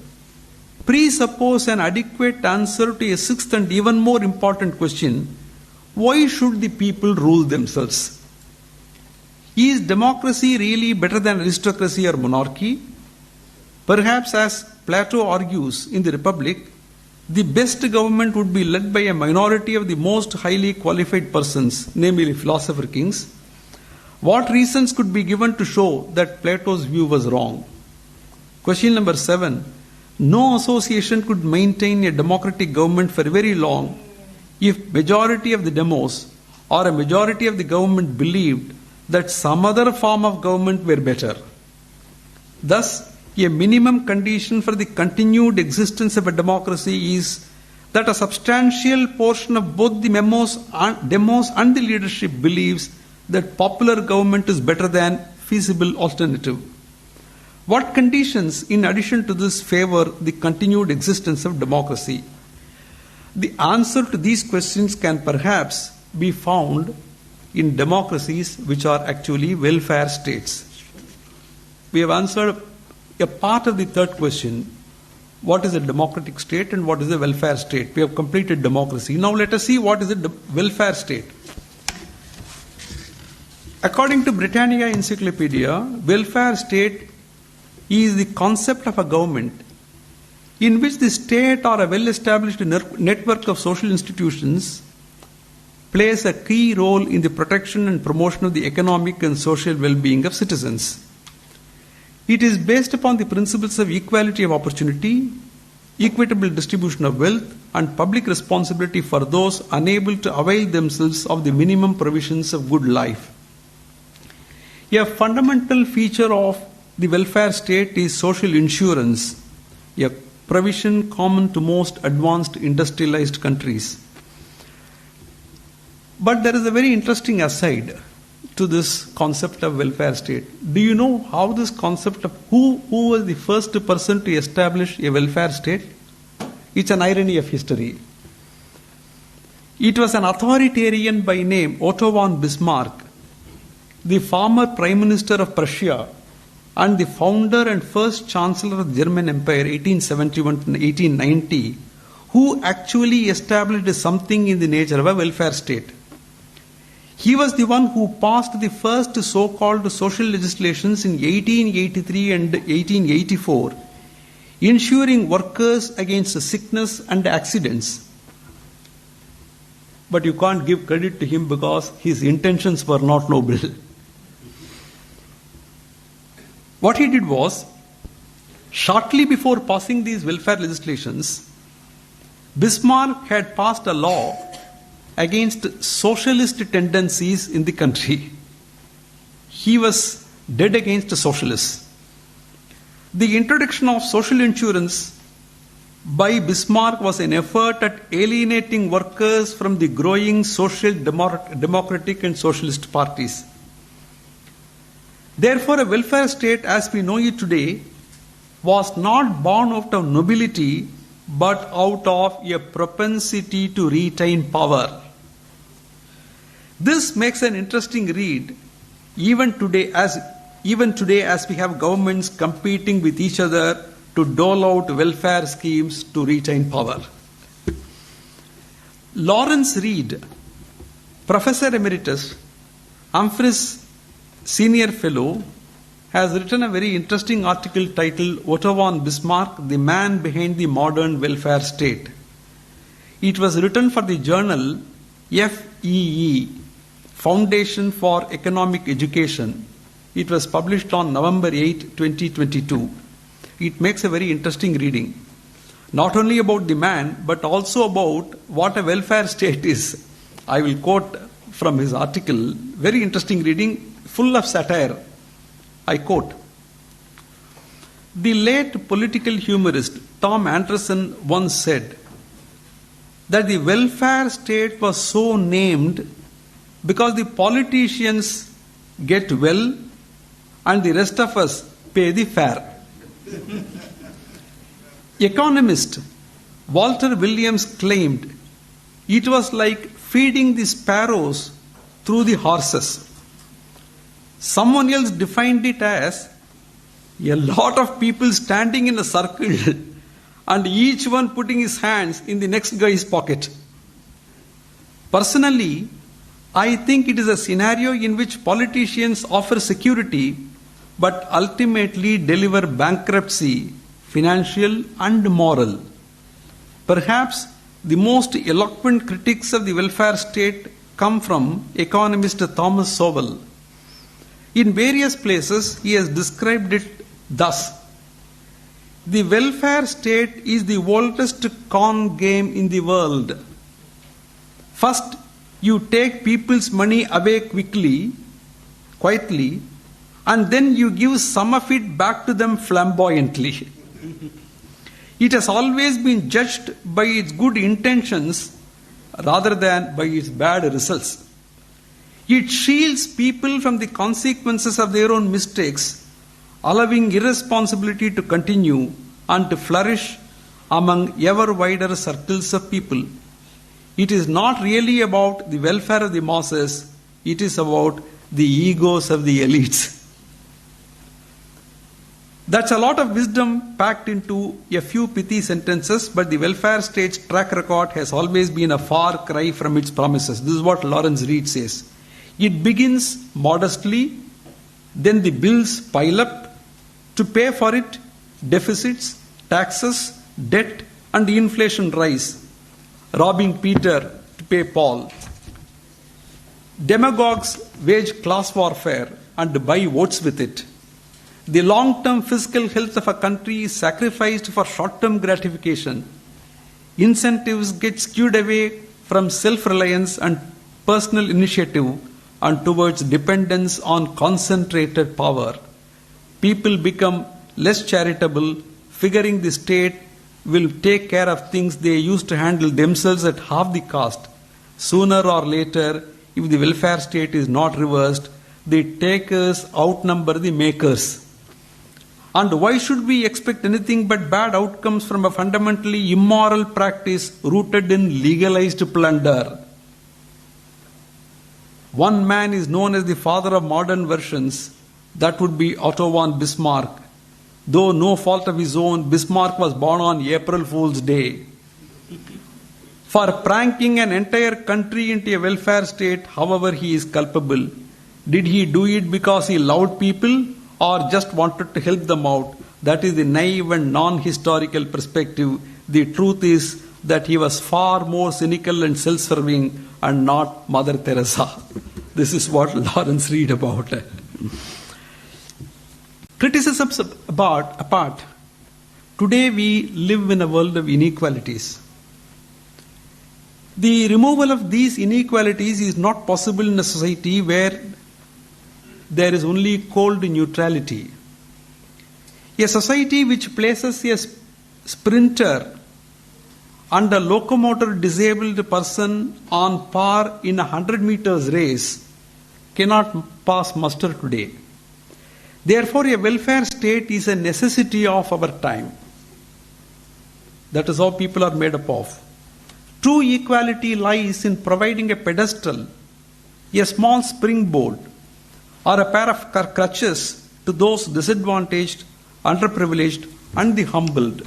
presuppose an adequate answer to a 6th and even more important question: why should the people rule themselves? Is democracy really better than aristocracy or monarchy? Perhaps, as Plato argues in the Republic, the best government would be led by a minority of the most highly qualified persons, namely philosopher kings. What reasons could be given to show that Plato's view was wrong? Question number 7. No association could maintain a democratic government for very long if majority of the demos or a majority of the government believed that some other form of government were better. Thus, a minimum condition for the continued existence of a democracy is that a substantial portion of both the demos and the leadership believes that popular government is better than feasible alternative. What conditions, in addition to this, favor the continued existence of democracy? The answer to these questions can perhaps be found in democracies which are actually welfare states. We have answered a part of the third question. What is a democratic state and what is a welfare state? We have completed democracy. Now let us see what is a welfare state. According to Britannia Encyclopedia, welfare state is the concept of a government in which the state or a well-established network of social institutions plays a key role in the protection and promotion of the economic and social well-being of citizens. It is based upon the principles of equality of opportunity, equitable distribution of wealth, and public responsibility for those unable to avail themselves of the minimum provisions of good life. A fundamental feature of the welfare state is social insurance, a provision common to most advanced industrialized countries. But there is a very interesting aside to this concept of welfare state. Do you know how this concept of who was the first person to establish a welfare state? It's an irony of history. It was an authoritarian by name Otto von Bismarck, the former Prime Minister of Prussia and the founder and first Chancellor of the German Empire 1871 to 1890, who actually established something in the nature of a welfare state. He was the one who passed the first so-called social legislations in 1883 and 1884, ensuring workers against sickness and accidents. But you can't give credit to him because his intentions were not noble. What he did was, shortly before passing these welfare legislations, Bismarck had passed a law against socialist tendencies in the country. He was dead against socialists. The introduction of social insurance by Bismarck was an effort at alienating workers from the growing social democratic and socialist parties. Therefore, a welfare state as we know it today was not born out of nobility but out of a propensity to retain power. This makes an interesting read even today as we have governments competing with each other to dole out welfare schemes to retain power. Lawrence Reed, Professor Emeritus, Humphreys Senior Fellow, has written a very interesting article titled Otto von Bismarck, the Man Behind the Modern Welfare State. It was written for the journal FEE, Foundation for Economic Education. It was published on November 8, 2022. It makes a very interesting reading. Not only about the man, but also about what a welfare state is. I will quote from his article, very interesting reading, full of satire. I quote, "The late political humorist Tom Anderson once said that the welfare state was so named because the politicians get well and the rest of us pay the fare." Economist Walter Williams claimed it was like feeding the sparrows through the horses. Someone else defined it as a lot of people standing in a circle and each one putting his hands in the next guy's pocket. Personally, I think it is a scenario in which politicians offer security but ultimately deliver bankruptcy, financial and moral. Perhaps the most eloquent critics of the welfare state come from economist Thomas Sowell. In various places, he has described it thus: the welfare state is the oldest con game in the world. First, you take people's money away quietly, and then you give some of it back to them flamboyantly. It has always been judged by its good intentions rather than by its bad results. It shields people from the consequences of their own mistakes, allowing irresponsibility to continue and to flourish among ever wider circles of people. It is not really about the welfare of the masses, it is about the egos of the elites. That's a lot of wisdom packed into a few pithy sentences, but the welfare state's track record has always been a far cry from its promises. This is what Lawrence Reed says. It begins modestly, then the bills pile up. To pay for it, deficits, taxes, debt, and inflation rise, robbing Peter to pay Paul. Demagogues wage class warfare and buy votes with it. The long-term fiscal health of a country is sacrificed for short-term gratification. Incentives get skewed away from self-reliance and personal initiative and towards dependence on concentrated power. People become less charitable, figuring the state will take care of things they used to handle themselves at half the cost. Sooner or later, if the welfare state is not reversed, the takers outnumber the makers. And why should we expect anything but bad outcomes from a fundamentally immoral practice rooted in legalized plunder? One man is known as the father of modern versions. That would be Otto von Bismarck. Though no fault of his own, Bismarck was born on April Fool's Day. For pranking an entire country into a welfare state, however he is culpable, did he do it because he loved people or just wanted to help them out? That is the naive and non-historical perspective. The truth is that he was far more cynical and self-serving and not Mother Teresa. This is what Lawrence Reed about. Criticisms apart, today we live in a world of inequalities. The removal of these inequalities is not possible in a society where there is only cold neutrality. A society which places a sprinter and a locomotor disabled person on par in a 100 meters race cannot pass muster today. Therefore, a welfare state is a necessity of our time. That is how people are made up of. True equality lies in providing a pedestal, a small springboard, or a pair of crutches to those disadvantaged, underprivileged, and the humbled.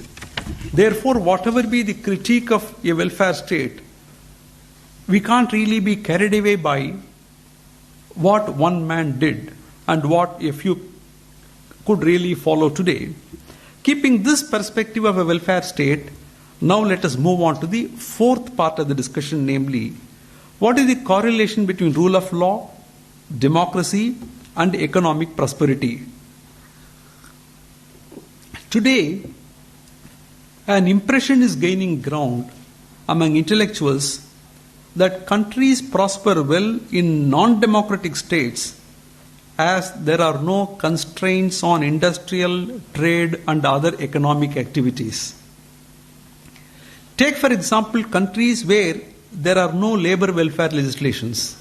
Therefore, whatever be the critique of a welfare state, we can't really be carried away by what one man did and what a few could really follow today. Keeping this perspective of a welfare state, now let us move on to the fourth part of the discussion, namely, what is the correlation between rule of law, democracy, and economic prosperity? Today, an impression is gaining ground among intellectuals that countries prosper well in non-democratic states as there are no constraints on industrial, trade, and other economic activities. Take, for example, countries where there are no labor welfare legislations.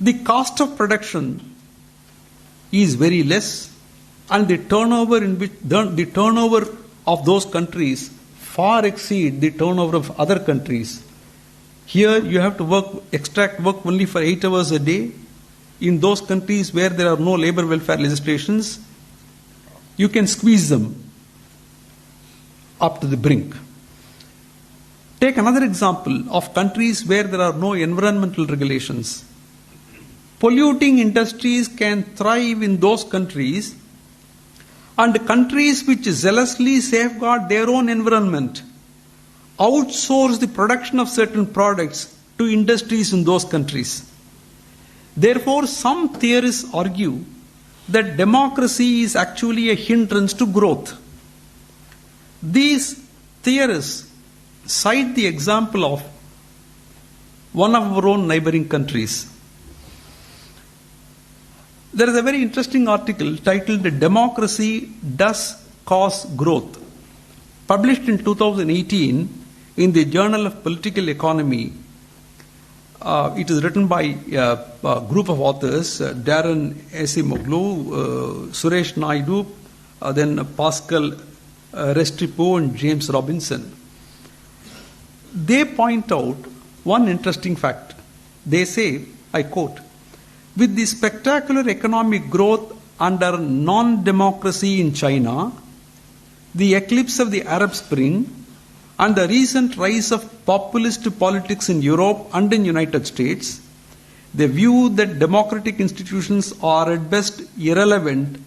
The cost of production is very less, and the turnover of those countries far exceed the turnover of other countries. Here you have to extract work only for 8 hours a day. In those countries where there are no labor welfare legislations, you can squeeze them up to the brink. Take another example of countries where there are no environmental regulations. Polluting industries can thrive in those countries, and countries which zealously safeguard their own environment outsource the production of certain products to industries in those countries. Therefore, some theorists argue that democracy is actually a hindrance to growth. These theorists cite the example of one of our own neighboring countries. There is a very interesting article titled "Democracy Does Cause Growth," published in 2018 in the Journal of Political Economy. It is written by a group of authors, Darren Acemoglu, Suresh Naidu, then Pascal Restrepo and James Robinson. They point out one interesting fact. They say, I quote, "With the spectacular economic growth under non-democracy in China, the eclipse of the Arab Spring, and the recent rise of populist politics in Europe and in the United States, they view that democratic institutions are at best irrelevant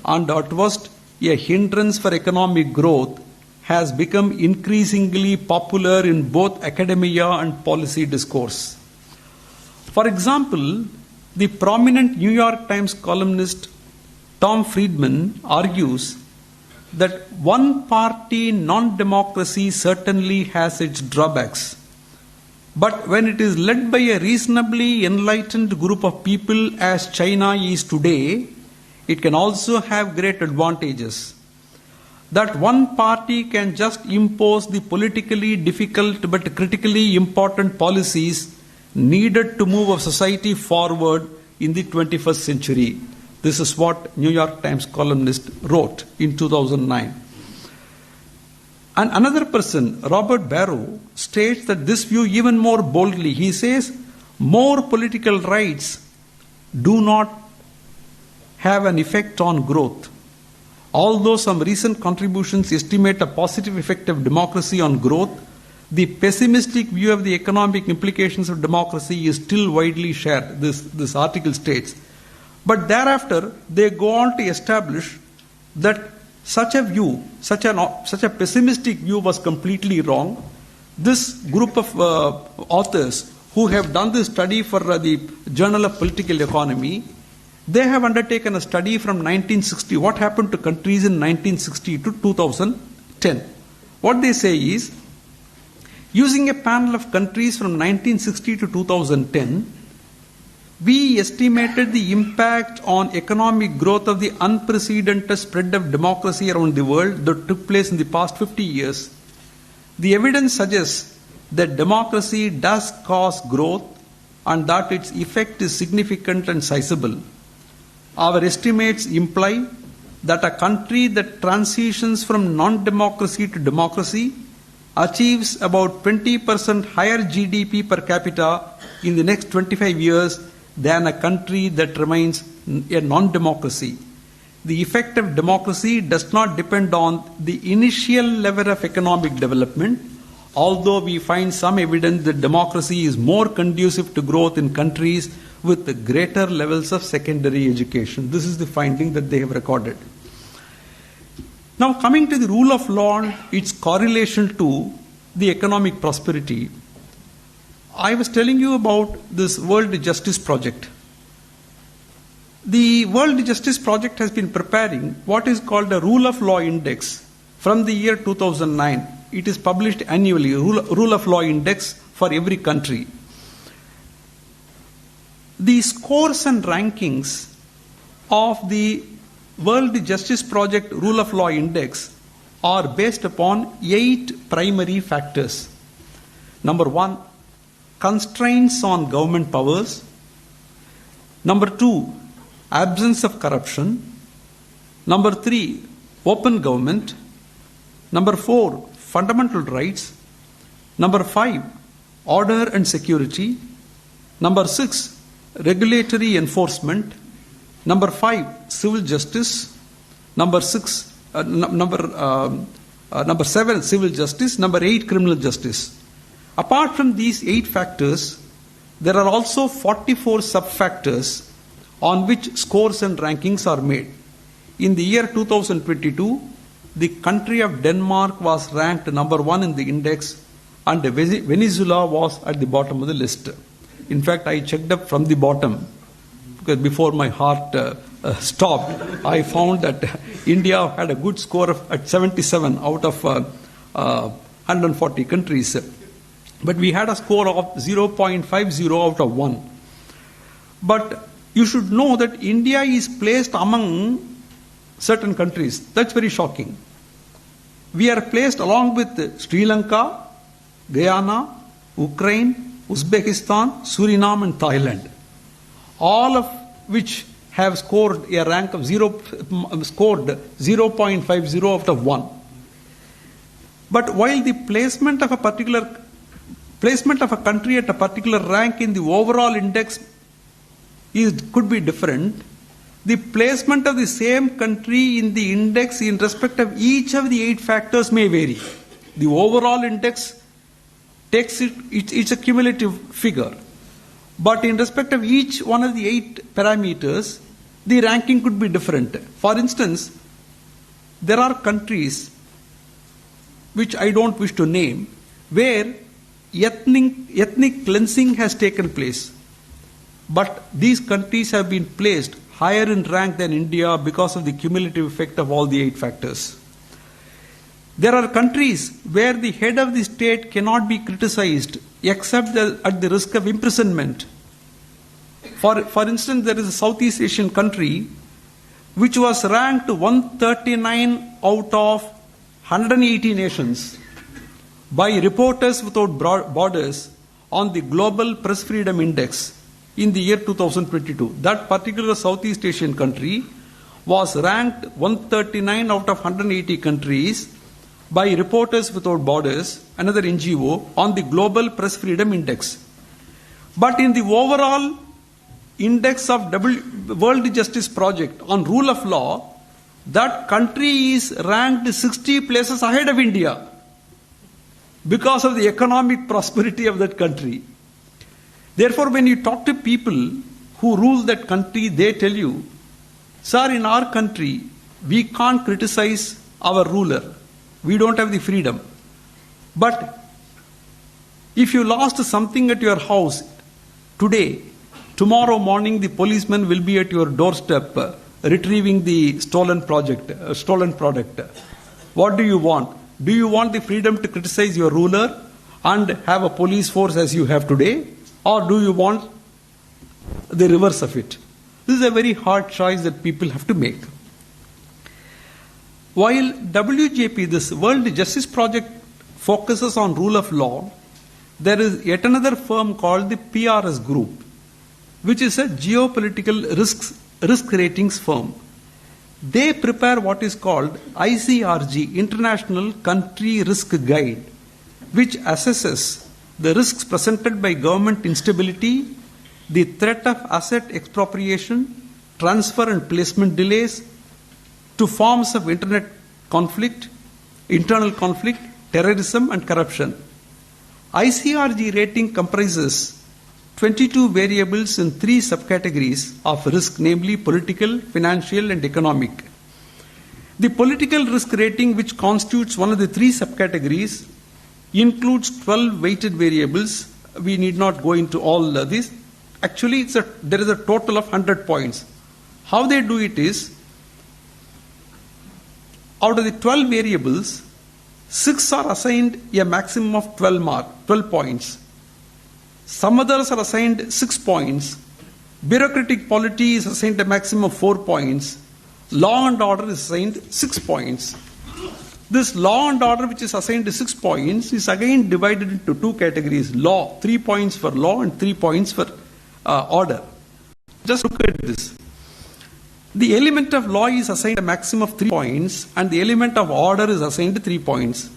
and at worst a hindrance for economic growth has become increasingly popular in both academia and policy discourse." For example, the prominent New York Times columnist Tom Friedman argues that one-party non-democracy certainly has its drawbacks. But when it is led by a reasonably enlightened group of people as China is today, it can also have great advantages. That one party can just impose the politically difficult but critically important policies needed to move a society forward in the 21st century. This is what New York Times columnist wrote in 2009. And another person, Robert Barrow, states that this view even more boldly. He says, more political rights do not have an effect on growth. Although some recent contributions estimate a positive effect of democracy on growth, the pessimistic view of the economic implications of democracy is still widely shared, this article states. But thereafter, they go on to establish that such a view, such a pessimistic view was completely wrong. This group of authors who have done this study for the Journal of Political Economy, they have undertaken a study from 1960, what happened to countries in 1960 to 2010. What they say is, using a panel of countries from 1960 to 2010, we estimated the impact on economic growth of the unprecedented spread of democracy around the world that took place in the past 50 years. The evidence suggests that democracy does cause growth and that its effect is significant and sizable. Our estimates imply that a country that transitions from non-democracy to democracy achieves about 20% higher GDP per capita in the next 25 years than a country that remains a non-democracy. The effect of democracy does not depend on the initial level of economic development, although we find some evidence that democracy is more conducive to growth in countries with greater levels of secondary education. This is the finding that they have recorded. Now, coming to the rule of law and its correlation to the economic prosperity, I was telling you about this World Justice Project. The World Justice Project has been preparing what is called a Rule of Law Index from the year 2009. It is published annually, Rule of Law Index for every country. The scores and rankings of the World Justice Project Rule of Law Index are based upon 8 primary factors. Number 1, constraints on government powers. Number 2, absence of corruption. Number 3, open government. Number 4, fundamental rights. Number 5, order and security. Number 6, regulatory enforcement. Number 5, civil justice. Number 7, civil justice. Number 8, criminal justice. Apart from these 8 factors, there are also 44 sub-factors on which scores and rankings are made. In the year 2022, the country of Denmark was ranked number 1 in the index and Venezuela was at the bottom of the list. In fact, I checked up from the bottom. because before my heart stopped, I found that India had a good score at 77 out of 140 countries. But we had a score of 0.50 out of 1. But you should know that India is placed among certain countries. That's very shocking. We are placed along with Sri Lanka, Guyana, Ukraine, Uzbekistan, Suriname and Thailand, all of which have scored a rank of 0.50 out of 1. But while the placement of a country at a particular rank in the overall index could be different, the placement of the same country in the index in respect of each of the 8 factors may vary. The overall index takes it's a cumulative figure. But in respect of each one of the 8 parameters, the ranking could be different. For instance, there are countries which I don't wish to name, where ethnic cleansing has taken place. But these countries have been placed higher in rank than India because of the cumulative effect of all the 8 factors. There are countries where the head of the state cannot be criticized except at the risk of imprisonment. For instance, there is a Southeast Asian country which was ranked 139 out of 180 nations by Reporters Without Borders on the Global Press Freedom Index in the year 2022. That particular Southeast Asian country was ranked 139 out of 180 countries by Reporters Without Borders, another NGO, on the Global Press Freedom Index. But in the overall index of World Justice Project on rule of law, that country is ranked 60 places ahead of India because of the economic prosperity of that country. Therefore, when you talk to people who rule that country, they tell you, sir, in our country, we can't criticize our ruler. We don't have the freedom. But if you lost something at your house today, tomorrow morning the policeman will be at your doorstep retrieving the stolen product. What do you want? Do you want the freedom to criticize your ruler and have a police force as you have today? Or do you want the reverse of it? This is a very hard choice that people have to make. While WJP, this World Justice Project, focuses on rule of law, there is yet another firm called the PRS Group, which is a geopolitical risk ratings firm. They prepare what is called ICRG, International Country Risk Guide, which assesses the risks presented by government instability, the threat of asset expropriation, transfer and placement delays, to forms of internal conflict, terrorism and corruption. ICRG rating comprises 22 variables in 3 subcategories of risk, namely political, financial and economic. The political risk rating, which constitutes one of the 3 subcategories, includes 12 weighted variables. We need not go into all this. Actually, there is a total of 100 points. How they do it is, out of the 12 variables, 6 are assigned a maximum of 12 points. Some others are assigned 6 points. Bureaucratic polity is assigned a maximum of 4 points. Law and order is assigned 6 points. This law and order, which is assigned 6 points, is again divided into 2 categories. Law, 3 points for law and 3 points for order. Just look at this. The element of law is assigned a maximum of 3 points and the element of order is assigned 3 points.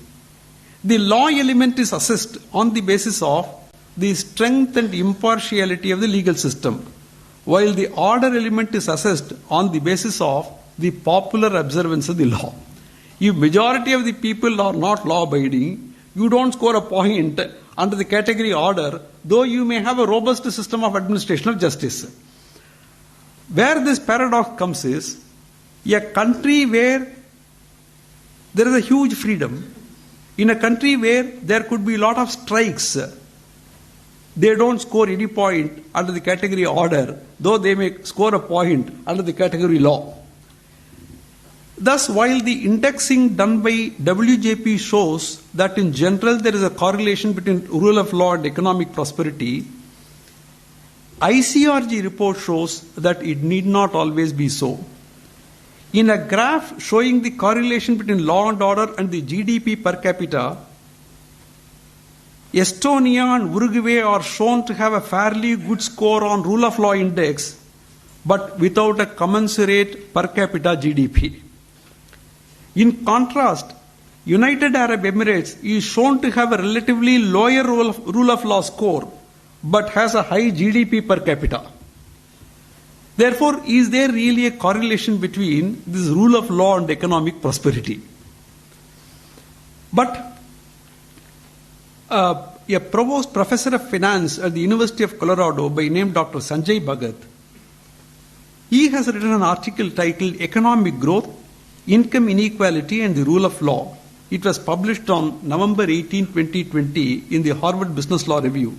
The law element is assessed on the basis of the strength and impartiality of the legal system, while the order element is assessed on the basis of the popular observance of the law. If majority of the people are not law-abiding, you don't score a point under the category order, though you may have a robust system of administration of justice. Where this paradox comes is, a country where there is a huge freedom, in a country where there could be a lot of strikes, they don't score any point under the category order, though they may score a point under the category law. Thus, while the indexing done by WJP shows that in general there is a correlation between rule of law and economic prosperity, ICRG report shows that it need not always be so. In a graph showing the correlation between law and order and the GDP per capita, Estonia and Uruguay are shown to have a fairly good score on rule of law index, but without a commensurate per capita GDP. In contrast, United Arab Emirates is shown to have a relatively lower rule of law score, but has a high GDP per capita. Therefore, is there really a correlation between this rule of law and economic prosperity? But a provost professor of finance at the University of Colorado by name Dr. Sanjay Bhagat, he has written an article titled Economic Growth, Income Inequality and the Rule of Law. It was published on November 18, 2020 in the Harvard Business Law Review.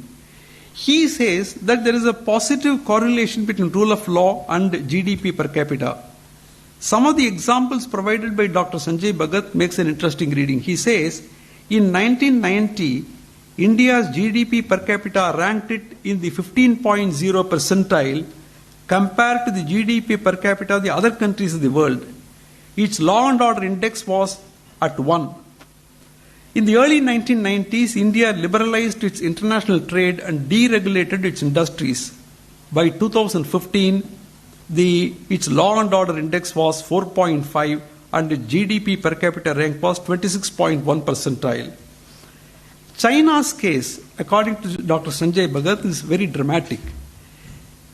He says that there is a positive correlation between rule of law and GDP per capita. Some of the examples provided by Dr. Sanjay Bhagat makes an interesting reading. He says, in 1990, India's GDP per capita ranked it in the 15.0 percentile compared to the GDP per capita of the other countries of the world. Its law and order index was at 1. In the early 1990s, India liberalized its international trade and deregulated its industries. By 2015, its law and order index was 4.5 and its GDP per capita rank was 26.1 percentile. China's case, according to Dr. Sanjay Bhagat, is very dramatic.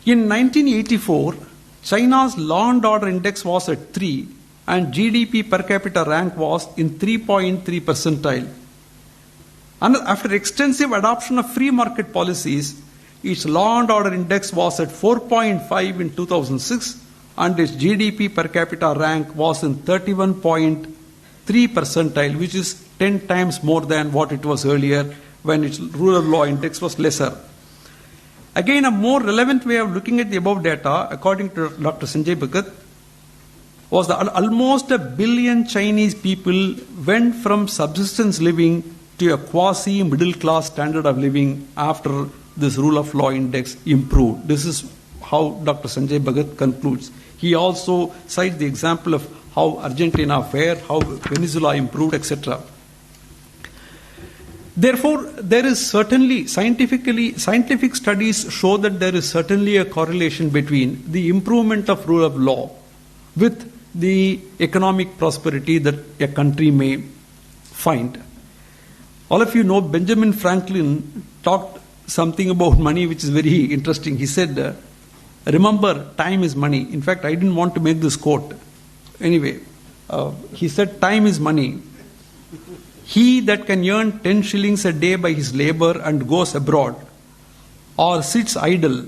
In 1984, China's law and order index was at 3 and GDP per capita rank was in 3.3 percentile. And after extensive adoption of free market policies, its law and order index was at 4.5 in 2006 and its GDP per capita rank was in 31.3 percentile, which is 10 times more than what it was earlier when its rule of law index was lesser. Again, a more relevant way of looking at the above data, according to Dr. Sanjay Bhagat, was that almost 1 billion Chinese people went from subsistence living to a quasi-middle class standard of living after this rule of law index improved. This is how Dr. Sanjay Bhagat concludes. He also cites the example of how Argentina fared, how Venezuela improved, etc. Therefore, there is certainly, scientific studies show that there is certainly a correlation between the improvement of rule of law with the economic prosperity that a country may find. All of you know Benjamin Franklin talked something about money which is very interesting. He said, remember, time is money. In fact, I didn't want to make this quote. Anyway, he said, time is money. He that can earn 10 shillings a day by his labor and goes abroad, or sits idle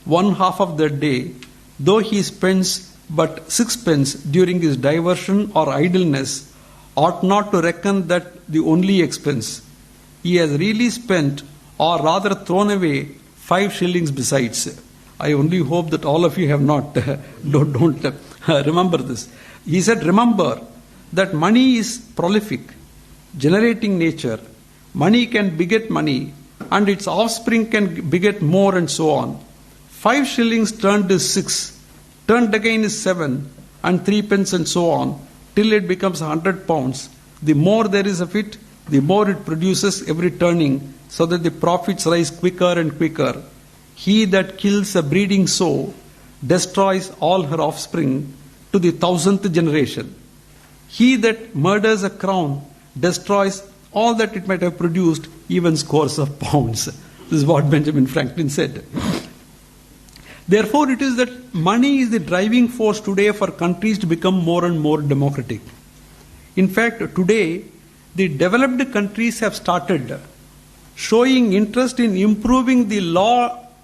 1/2 of the day, though he spends but 6 pence during his diversion or idleness, ought not to reckon that the only expense. He has really spent, or rather thrown away, 5 shillings besides. I only hope that all of you have not, don't remember this. He said, remember that money is prolific, generating nature. Money can beget money, and its offspring can beget more, and so on. 5 shillings turned is 6, turned again is 7, and 3 pence, and so on, till it becomes 100 pounds. The more there is of it, the more it produces every turning, so that the profits rise quicker and quicker. He that kills a breeding sow destroys all her offspring to the 1000th generation. He that murders a crown destroys all that it might have produced, even scores of pounds. This is what Benjamin Franklin said. Therefore, it is that money is the driving force today for countries to become more and more democratic. In fact, today, the developed countries have started showing interest in improving the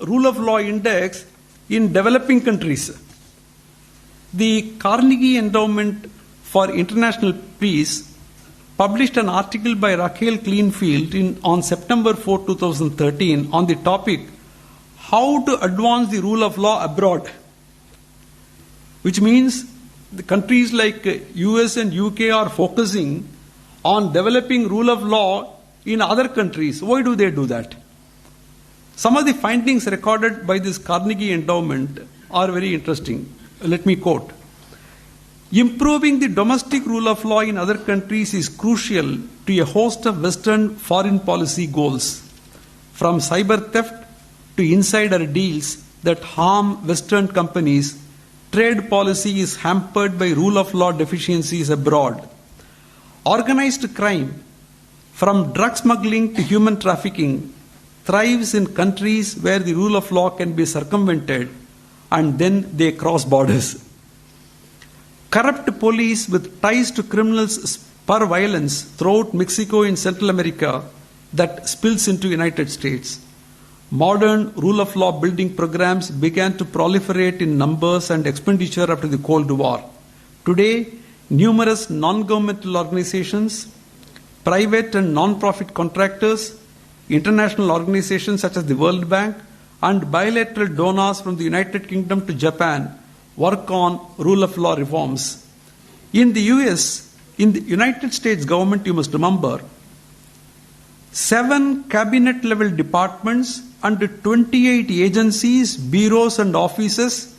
rule of law index in developing countries. The Carnegie Endowment for International Peace published an article by Raquel Kleinfeld on September 4, 2013 on the topic, How to Advance the Rule of Law Abroad, which means the countries like US and UK are focusing on developing rule of law in other countries. Why do they do that? Some of the findings recorded by this Carnegie Endowment are very interesting. Let me quote. Improving the domestic rule of law in other countries is crucial to a host of Western foreign policy goals, from cyber theft to insider deals that harm Western companies. Trade policy is hampered by rule of law deficiencies abroad. Organized crime, from drug smuggling to human trafficking, thrives in countries where the rule of law can be circumvented and then they cross borders. Corrupt police with ties to criminals spur violence throughout Mexico and Central America that spills into United States. Modern rule of law building programs began to proliferate in numbers and expenditure after the Cold War. Today, numerous non-governmental organizations, private and non-profit contractors, international organizations such as the World Bank, and bilateral donors from the United Kingdom to Japan work on rule of law reforms. In the US, in the United States government, you must remember, 7 cabinet level departments and 28 agencies, bureaus and offices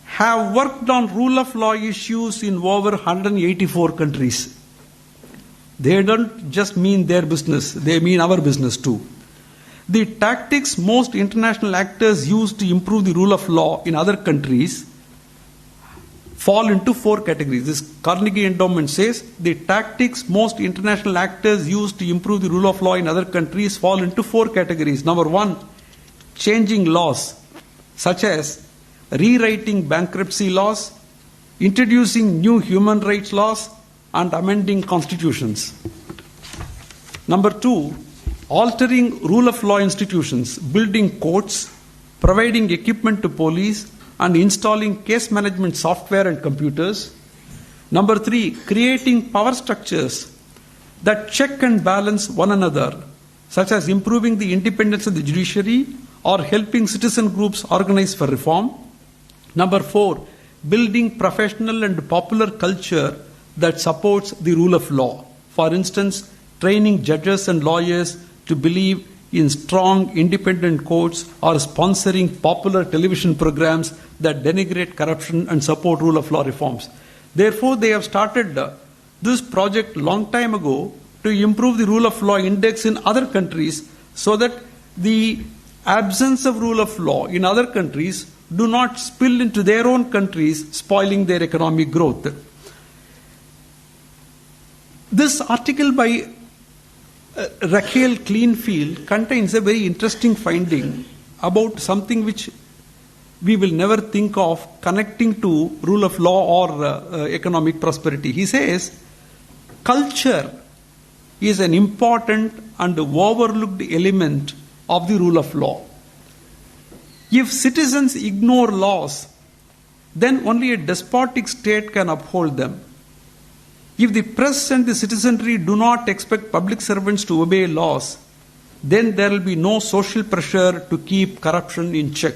have worked on rule of law issues in over 184 countries. They don't just mean their business, they mean our business too. The tactics most international actors use to improve the rule of law in other countries fall into 4 categories. This Carnegie Endowment says the tactics most international actors use to improve the rule of law in other countries fall into 4 categories. Number 1, changing laws, such as rewriting bankruptcy laws, introducing new human rights laws, and amending constitutions. Number 2, altering rule of law institutions, building courts, providing equipment to police, and installing case management software and computers. Number 3, creating power structures that check and balance one another, such as improving the independence of the judiciary or helping citizen groups organize for reform. Number 4, building professional and popular culture that supports the rule of law. For instance, training judges and lawyers to believe in strong independent courts or sponsoring popular television programs that denigrate corruption and support rule of law reforms. Therefore, they have started this project long time ago to improve the rule of law index in other countries so that the absence of rule of law in other countries do not spill into their own countries, spoiling their economic growth. This article by Raquel Kleinfeld contains a very interesting finding about something which we will never think of connecting to rule of law or economic prosperity. He says, culture is an important and overlooked element of the rule of law. If citizens ignore laws, then only a despotic state can uphold them. If the press and the citizenry do not expect public servants to obey laws, then there will be no social pressure to keep corruption in check.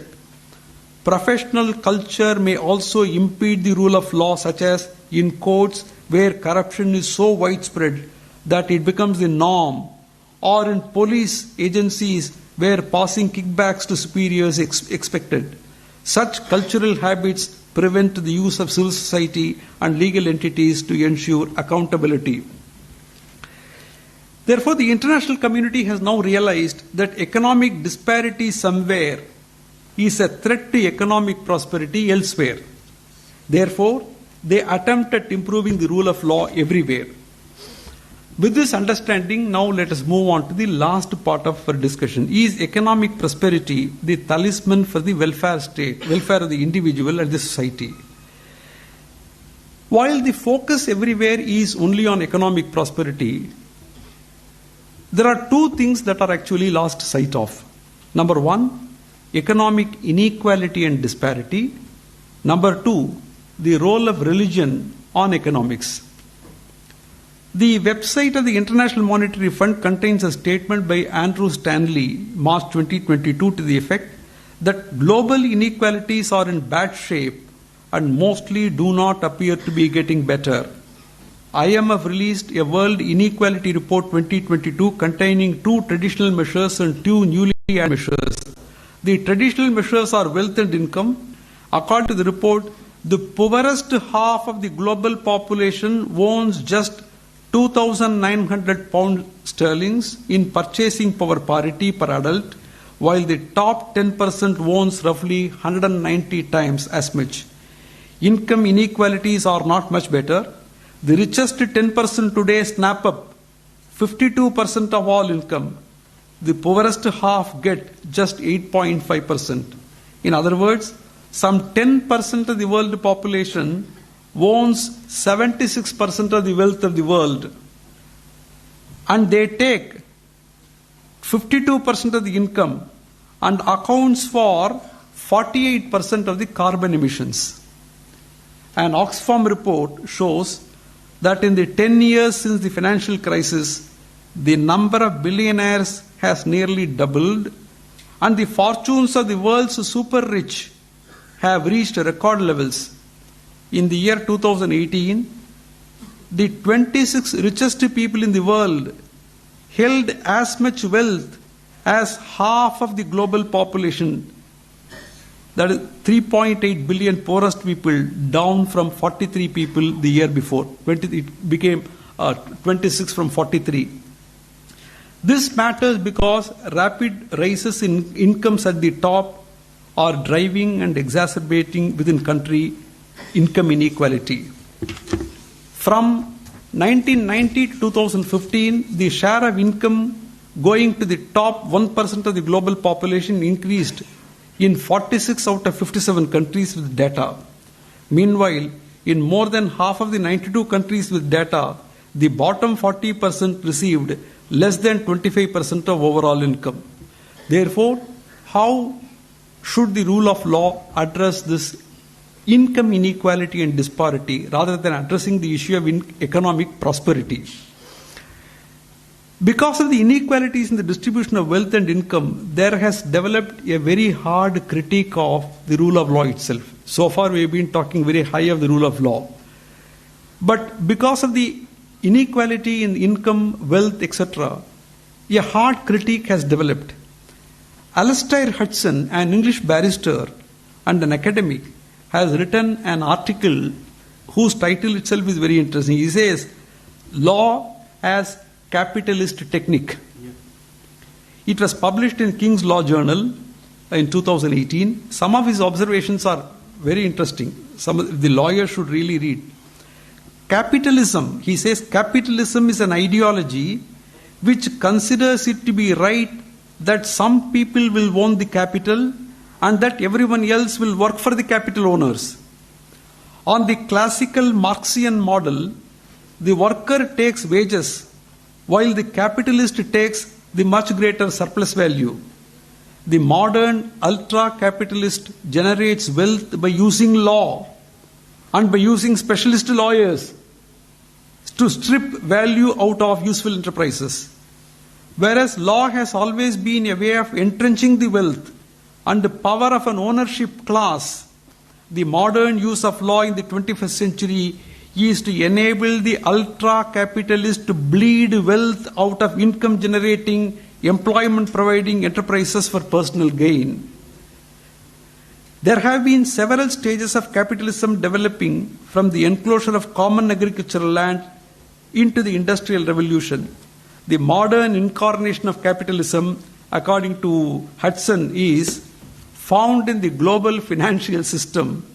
Professional culture may also impede the rule of law, such as in courts where corruption is so widespread that it becomes the norm, or in police agencies where passing kickbacks to superiors is expected. Such cultural habits prevent the use of civil society and legal entities to ensure accountability. Therefore, the international community has now realized that economic disparity somewhere is a threat to economic prosperity elsewhere. Therefore, they attempt at improving the rule of law everywhere. With this understanding, now let us move on to the last part of our discussion. Is economic prosperity the talisman for the welfare state, welfare of the individual and the society? While the focus everywhere is only on economic prosperity, there are 2 things that are actually lost sight of. Number 1, economic inequality and disparity. Number 2, the role of religion on economics. The website of the International Monetary Fund contains a statement by Andrew Stanley, March 2022, to the effect that global inequalities are in bad shape and mostly do not appear to be getting better. IMF released a World Inequality Report 2022 containing 2 traditional measures and 2 newly added measures. The traditional measures are wealth and income. According to the report, the poorest half of the global population owns just 2,900 pounds sterling in purchasing power parity per adult, while the top 10% owns roughly 190 times as much. Income inequalities are not much better. The richest 10% today snap up 52% of all income. The poorest half get just 8.5%. In other words, some 10% of the world population owns 76% of the wealth of the world, and they take 52% of the income and accounts for 48% of the carbon emissions. An Oxfam report shows that in the 10 years since the financial crisis, the number of billionaires has nearly doubled, and the fortunes of the world's super rich have reached record levels. In the year 2018, the 26 richest people in the world held as much wealth as half of the global population. That is 3.8 billion poorest people, down from 43 people the year before. It became 26 from 43. This matters because rapid rises in incomes at the top are driving and exacerbating within country income inequality. From 1990 to 2015, the share of income going to the top 1% of the global population increased in 46 out of 57 countries with data. Meanwhile, in more than half of the 92 countries with data, the bottom 40% received less than 25% of overall income. Therefore, how should the rule of law address this income inequality and disparity rather than addressing the issue of economic prosperity? Because of the inequalities in the distribution of wealth and income, there has developed a very hard critique of the rule of law itself. So far we have been talking very high of the rule of law. But because of the inequality in income, wealth, etc., a hard critique has developed. Alastair Hudson, an English barrister and an academic, has written an article whose title itself is very interesting. He says, "Law as Capitalist Technique." It was published in King's Law Journal in 2018. Some of his observations are very interesting. Some of the lawyers should really read. Capitalism, he says, capitalism is an ideology which considers it to be right that some people will own the capital and that everyone else will work for the capital owners. On the classical Marxian model, the worker takes wages while the capitalist takes the much greater surplus value. The modern ultra-capitalist generates wealth by using law and by using specialist lawyers to strip value out of useful enterprises. Whereas law has always been a way of entrenching the wealth and the power of an ownership class, the modern use of law in the 21st century is to enable the ultra-capitalist to bleed wealth out of income-generating, employment-providing enterprises for personal gain. There have been several stages of capitalism developing from the enclosure of common agricultural land into the Industrial Revolution. The modern incarnation of capitalism, according to Hudson, is found in the global financial system,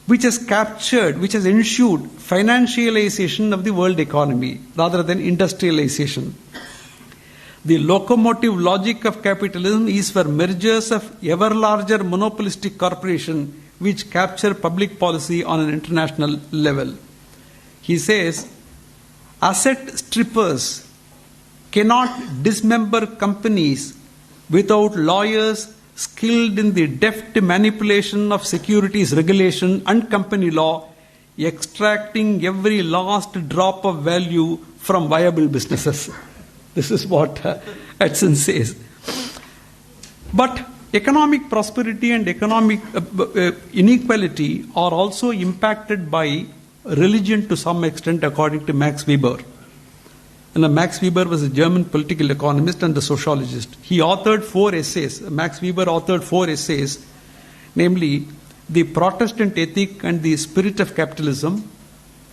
which has ensured financialization of the world economy rather than industrialization. The locomotive logic of capitalism is for mergers of ever larger monopolistic corporations which capture public policy on an international level. He says, asset strippers cannot dismember companies without lawyers skilled in the deft manipulation of securities regulation and company law, extracting every last drop of value from viable businesses. This is what Hudson says. But economic prosperity and economic inequality are also impacted by religion to some extent, according to Max Weber. And Max Weber was a German political economist and a sociologist. He authored 4 essays. Max Weber authored 4 essays, namely, The Protestant Ethic and the Spirit of Capitalism.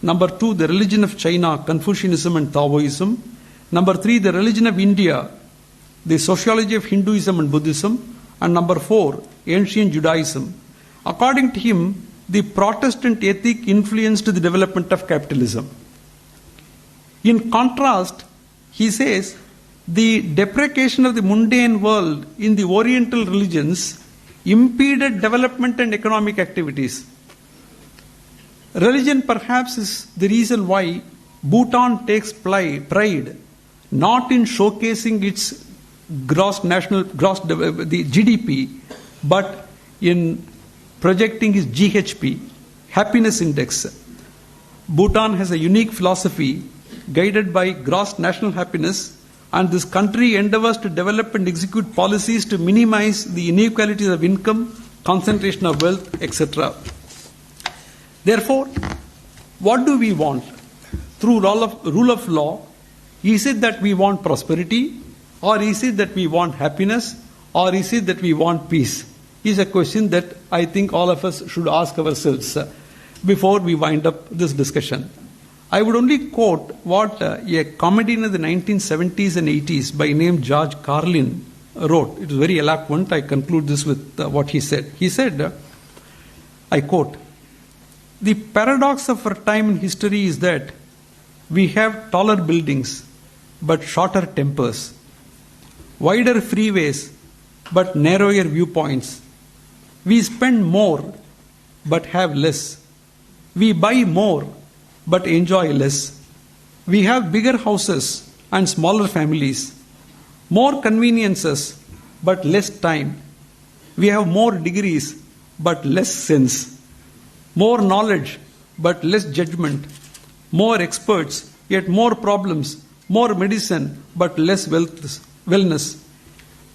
Number 2, The Religion of China, Confucianism and Taoism. Number 3, The Religion of India, The Sociology of Hinduism and Buddhism. And number 4, Ancient Judaism. According to him, the Protestant ethic influenced the development of capitalism. In contrast, he says, the deprecation of the mundane world in the Oriental religions impeded development and economic activities. Religion perhaps is the reason why Bhutan takes pride not in showcasing its the GDP, but in projecting its GHP, happiness index. Bhutan has a unique philosophy guided by gross national happiness, and this country endeavors to develop and execute policies to minimize the inequalities of income, concentration of wealth, etc. Therefore, what do we want? Through rule of law, is it that we want prosperity, or is it that we want happiness, or is it that we want peace? Is a question that I think all of us should ask ourselves before we wind up this discussion. I would only quote what a comedian in the 1970s and 80s by name George Carlin wrote. It was very eloquent. I conclude this with what he said. He said, I quote, "The paradox of our time in history is that we have taller buildings but shorter tempers, wider freeways but narrower viewpoints. We spend more but have less. We buy more but enjoy less. We have bigger houses and smaller families, more conveniences but less time. We have more degrees but less sense, more knowledge but less judgment, more experts yet more problems, more medicine but less wellness.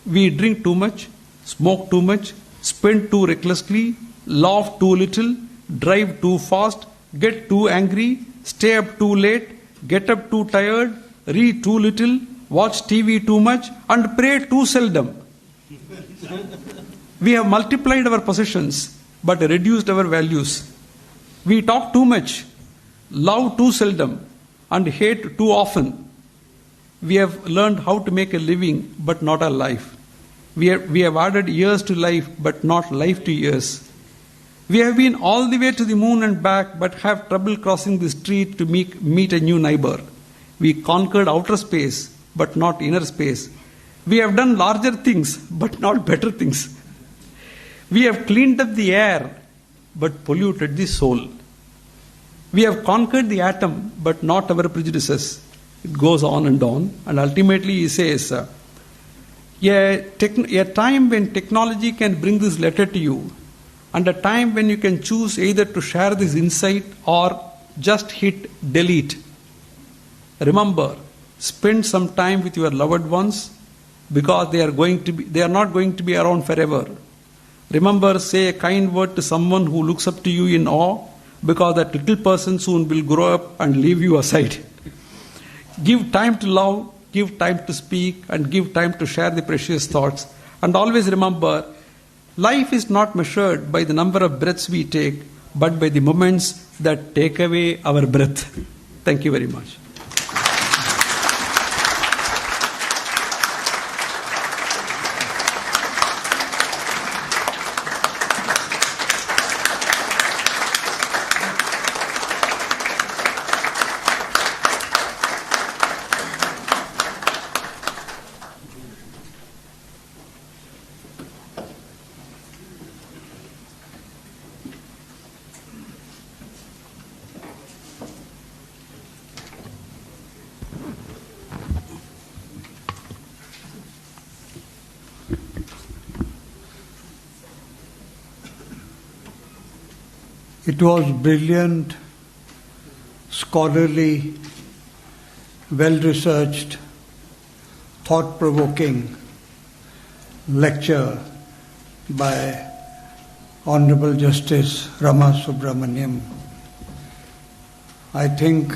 We drink too much, smoke too much, spend too recklessly, laugh too little, drive too fast, get too angry, stay up too late, get up too tired, read too little, watch TV too much, and pray too seldom. We have multiplied our possessions but reduced our values. We talk too much, love too seldom, and hate too often. We have learned how to make a living but not a life. We have added years to life but not life to years. We have been all the way to the moon and back but have trouble crossing the street to meet a new neighbor. We conquered outer space but not inner space. We have done larger things but not better things. We have cleaned up the air but polluted the soul. We have conquered the atom but not our prejudices. It goes on, and ultimately he says, a time when technology can bring this letter to you, and a time when you can choose either to share this insight or just hit delete. Remember, spend some time with your loved ones because they are not going to be around forever. Remember, say a kind word to someone who looks up to you in awe because that little person soon will grow up and leave you aside. Give time to love, give time to speak, and give time to share the precious thoughts. And always remember, life is not measured by the number of breaths we take, but by the moments that take away our breath. Thank you very much. It was brilliant, scholarly, well-researched, thought-provoking lecture by Honorable Justice Ramasubramanian. I think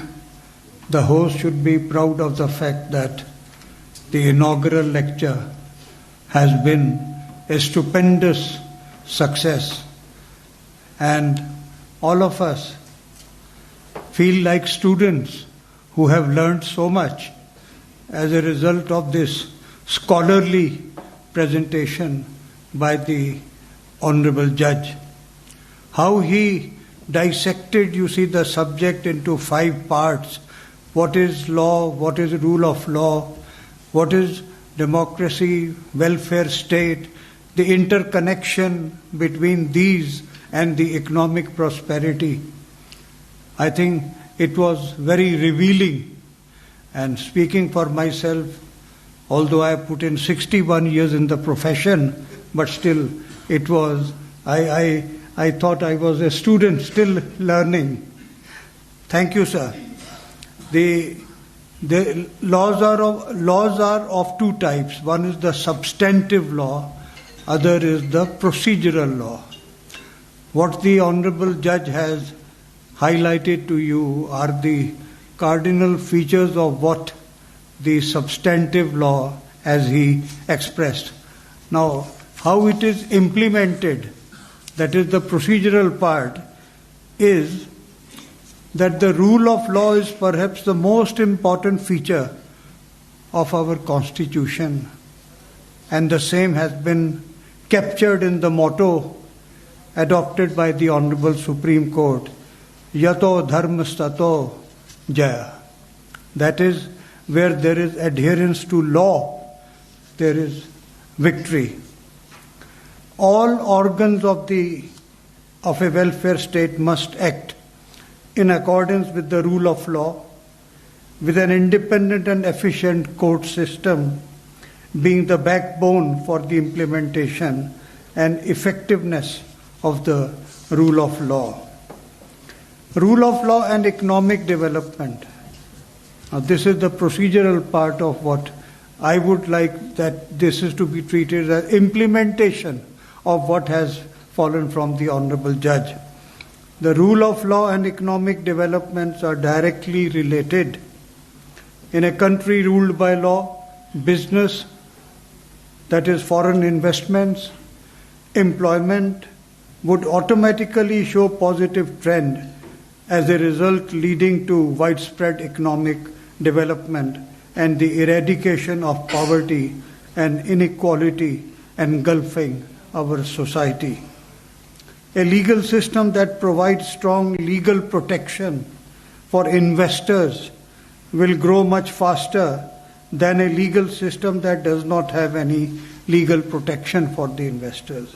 the host should be proud of the fact that the inaugural lecture has been a stupendous success, and all of us feel like students who have learned so much as a result of this scholarly presentation by the Honorable Judge. How he dissected, you see, the subject into 5 parts. What is law? What is rule of law? What is democracy, welfare state? The interconnection between these and the economic prosperity. I think it was very revealing. And speaking for myself, although I put in 61 years in the profession, but still it was, I thought I was a student still learning. Thank you, sir. The laws are of 2 types. One is the substantive law, other is the procedural law. What the Honorable Judge has highlighted to you are the cardinal features of what the substantive law as he expressed. Now, how it is implemented, that is the procedural part, is that the rule of law is perhaps the most important feature of our Constitution, and the same has been captured in the motto adopted by the Honorable Supreme Court, Yato Dharmastato Jaya. That is, where there is adherence to law, there is victory. All organs of a welfare state must act in accordance with the rule of law, with an independent and efficient court system being the backbone for the implementation and effectiveness of the rule of law. Rule of law and economic development. Now, this is the procedural part of what I would like that this is to be treated as implementation of what has fallen from the Honorable Judge. The rule of law and economic developments are directly related. In a country ruled by law, business, that is foreign investments, employment, would automatically show positive trend, as a result leading to widespread economic development and the eradication of poverty and inequality engulfing our society. A legal system that provides strong legal protection for investors will grow much faster than a legal system that does not have any legal protection for the investors.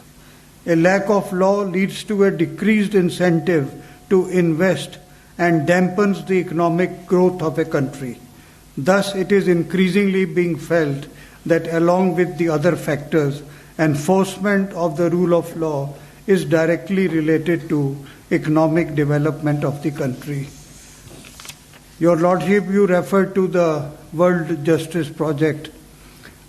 A lack of law leads to a decreased incentive to invest and dampens the economic growth of a country. Thus, it is increasingly being felt that along with the other factors, enforcement of the rule of law is directly related to economic development of the country. Your Lordship, you referred to the World Justice Project.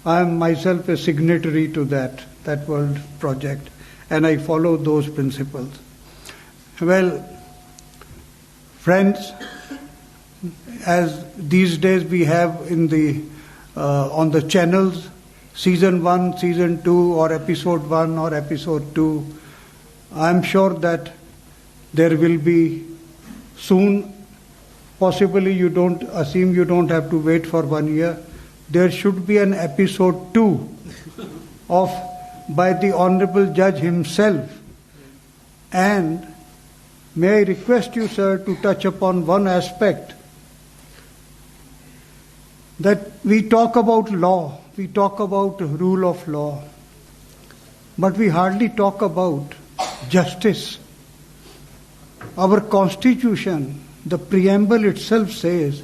I am myself a signatory to that World Project, and I follow those principles. Well, friends, as these days we have in the on the channels, season 1, season 2, or episode 1 or episode 2, I am sure that there will be soon, possibly you don't have to wait for 1 year, there should be an episode 2 by the Honorable Judge himself. And may I request you, sir, to touch upon one aspect, that we talk about law, we talk about rule of law, but we hardly talk about justice. Our Constitution, the preamble itself says,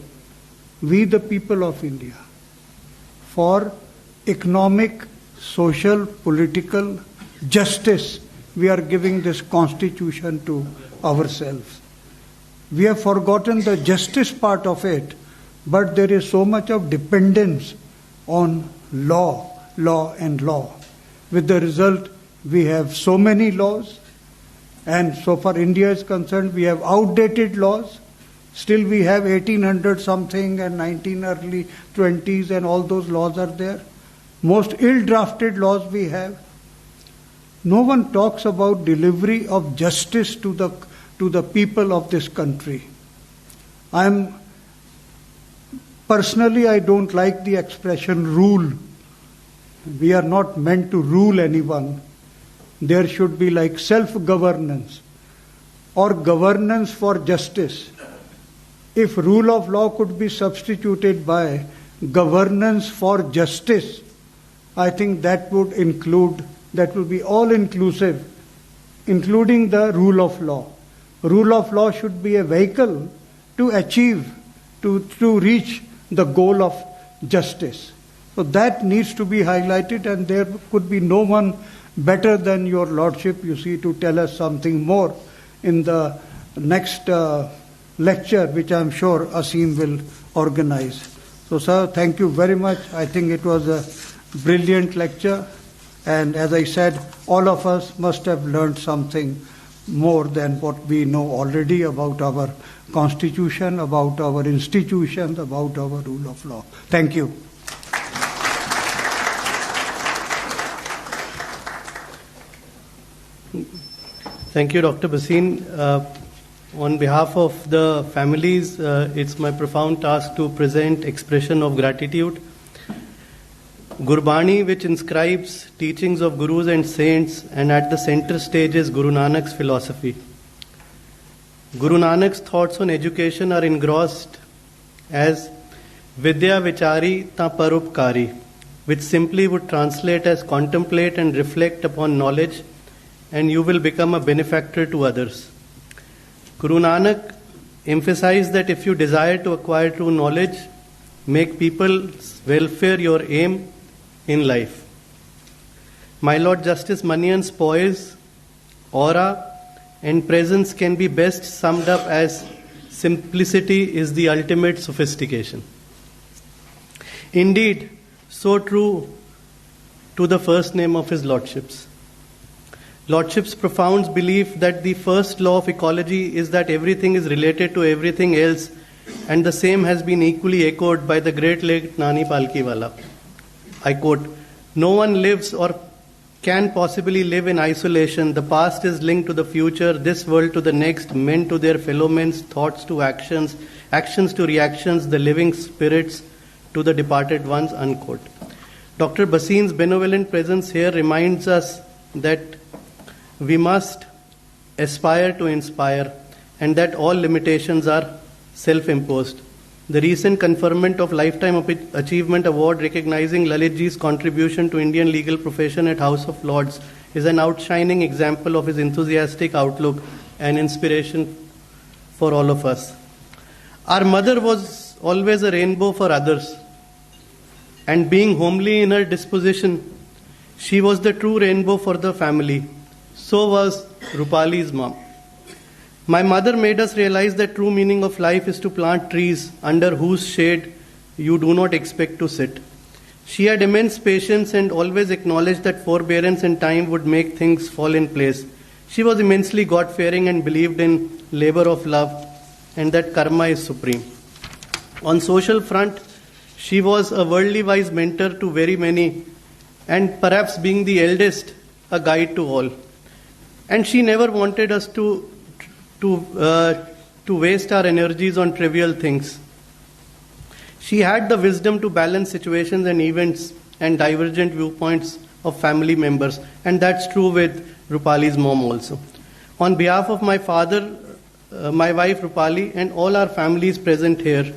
we the people of India, for economic, social, political justice, we are giving this Constitution to ourselves. We have forgotten the justice part of it but there is so much of dependence on law. With the result, we have so many laws, and so far India is concerned, we have outdated laws. Still we have 1800 something and 19 early 20s and all those laws are there. Most ill-drafted laws we have. No one talks about delivery of justice to the people of this country. Personally, I don't like the expression rule. We are not meant to rule anyone. There should be like self-governance or governance for justice. If rule of law could be substituted by governance for justice, I think that would be all-inclusive, including the rule of law. Rule of law should be a vehicle to achieve, to reach the goal of justice. So that needs to be highlighted, and there could be no one better than your Lordship, you see, to tell us something more in the next lecture, which I am sure Asim will organize. So, sir, thank you very much. I think it was a brilliant lecture, and as I said, all of us must have learned something more than what we know already about our constitution, about our institutions, about our rule of law. Thank you. Thank you, Dr. Bhasin. On behalf of the families, it's my profound task to present expression of gratitude. Gurbani, which inscribes teachings of gurus and saints, and at the center stage is Guru Nanak's philosophy. Guru Nanak's thoughts on education are engrossed as Vidya Vichari Ta Parupkari, which simply would translate as contemplate and reflect upon knowledge, and you will become a benefactor to others. Guru Nanak emphasized that if you desire to acquire true knowledge, make people's welfare your aim in life. My Lord Justice Manian's poise, aura, and presence can be best summed up as simplicity is the ultimate sophistication. Indeed, so true to the first name of his Lordship's. Lordship's profound belief that the first law of ecology is that everything is related to everything else, and the same has been equally echoed by the great late Nani Palkiwala. I quote, "No one lives or can possibly live in isolation. The past is linked to the future, this world to the next, men to their fellow men, thoughts to actions, actions to reactions, the living spirits to the departed ones," unquote. Dr. Bhasin's benevolent presence here reminds us that we must aspire to inspire, and that all limitations are self-imposed. The recent conferment of Lifetime Achievement Award recognizing Lalitji's contribution to Indian legal profession at House of Lords is an outshining example of his enthusiastic outlook and inspiration for all of us. Our mother was always a rainbow for others, and being homely in her disposition, she was the true rainbow for the family. So was Rupali's mom. My mother made us realize that true meaning of life is to plant trees under whose shade you do not expect to sit. She had immense patience and always acknowledged that forbearance and time would make things fall in place. She was immensely God-fearing and believed in labor of love, and that karma is supreme. On social front, she was a worldly wise mentor to very many, and perhaps being the eldest, a guide to all. And she never wanted us to waste our energies on trivial things. She had the wisdom to balance situations and events and divergent viewpoints of family members, and that's true with Rupali's mom also. On behalf of my father, my wife Rupali, and all our families present here,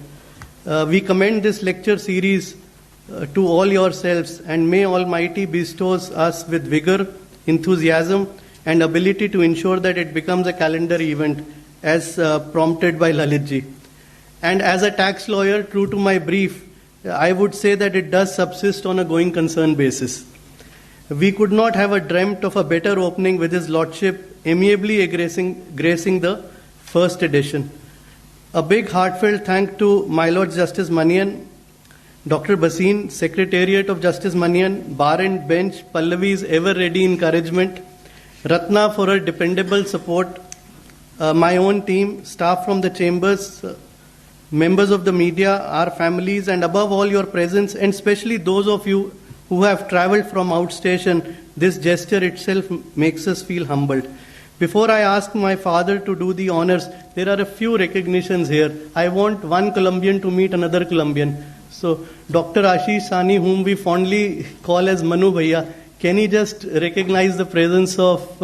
we commend this lecture series to all yourselves, and may Almighty bestows us with vigor, enthusiasm, and ability to ensure that it becomes a calendar event as prompted by Lalitji. And as a tax lawyer, true to my brief, I would say that it does subsist on a going concern basis. We could not have dreamt of a better opening with His Lordship amiably gracing the first edition. A big heartfelt thank to my Lord Justice Manian, Dr. Bhasin, Secretariat of Justice Manian, bar and bench, Pallavi's ever-ready encouragement, Ratna for her dependable support, my own team, staff from the chambers, members of the media, our families, and above all your presence, and especially those of you who have travelled from outstation. This gesture itself makes us feel humbled. Before I ask my father to do the honors, there are a few recognitions here. I want one Colombian to meet another Colombian. So, Dr. Ashish Sani, whom we fondly call as Manu Bhaiya, can he just recognize the presence of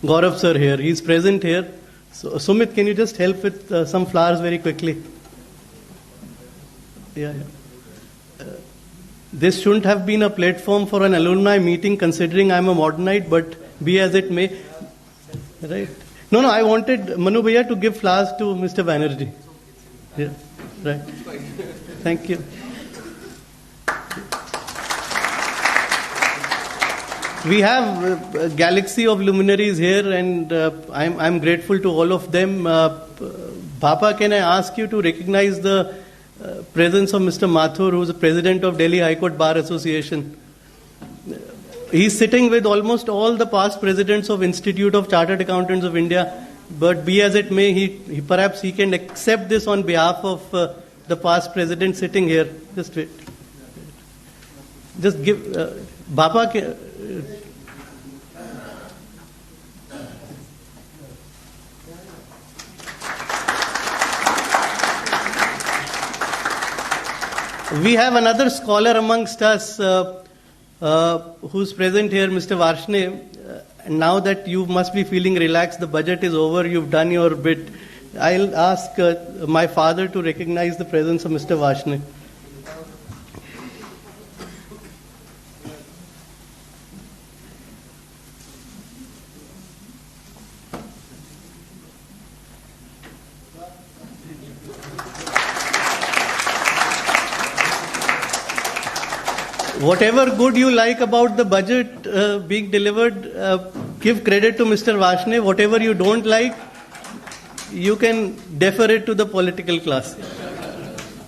Gaurav sir here? He is present here. So, Sumit, can you just help with some flowers very quickly? Yeah. This shouldn't have been a platform for an alumni meeting, considering I'm a modernite, but be as it may. Right? No, I wanted Manu Bhaiya to give flowers to Mr. Banerjee. Yeah, right. Thank you. We have a galaxy of luminaries here, and I'm grateful to all of them. Bapa, can I ask you to recognize the presence of Mr. Mathur, who is the president of Delhi High Court Bar Association? He's sitting with almost all the past presidents of Institute of Chartered Accountants of India, but be as it may, he perhaps he can accept this on behalf of the past president sitting here. Just wait. Just give Bapa. We have another scholar amongst us who's present here, Mr. Varshne. Now that you must be feeling relaxed, the budget is over, you've done your bit. I'll ask my father to recognize the presence of Mr. Varshne. Whatever good you like about the budget being delivered, give credit to Mr. Varshne. Whatever you don't like, you can defer it to the political class.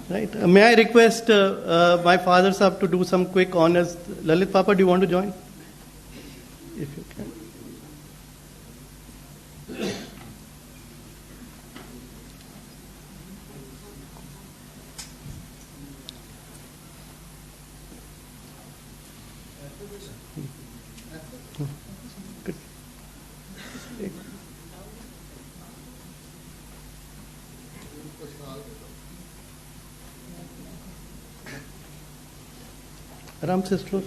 Right? May I request my father sahab to do some quick honors? Lalit Papa, do you want to join? If you can. Ram sister.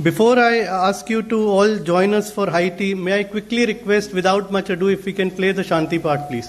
Before I ask you to all join us for high tea, may I quickly request, without much ado, if we can play the Shanti part, please.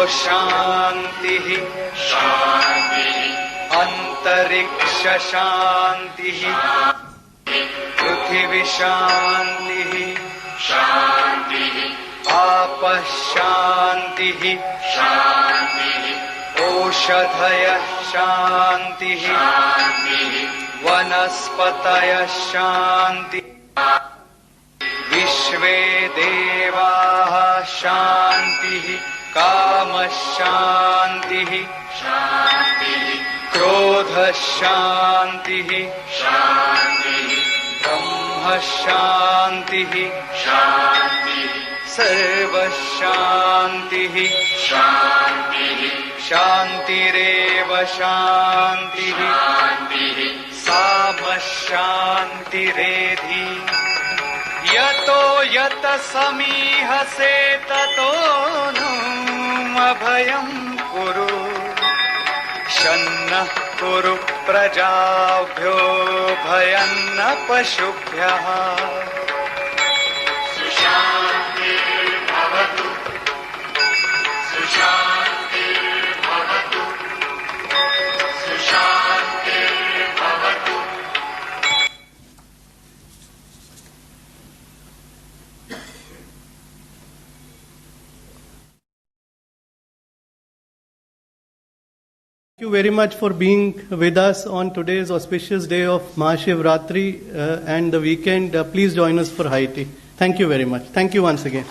शांति शांति अंतरिक्ष शांति पृथिवी शान्तिः आपः शान्तिः ओषधयः शान्तिः वनस्पतयः शान्तिः विश्वे देवाः शान्तिः कामः शान्तिः क्रोधः शान्तिः ब्रह्म शान्तिः सर्वः शान्तिः शान्तिरेव शान्तिः सामः शान्तिरेधि यतो यत समीहसे ततो नु अभयं कुरु शन्नः कुरु प्रजाभ्यो भयं न पशुभ्यः सुशान्तिर्भवतु सुशान्तिर्भवतु सुशान्तिर्भवतु. Thank you very much for being with us on today's auspicious day of Mahashivratri and the weekend. Please join us for high tea. Thank you very much. Thank you once again.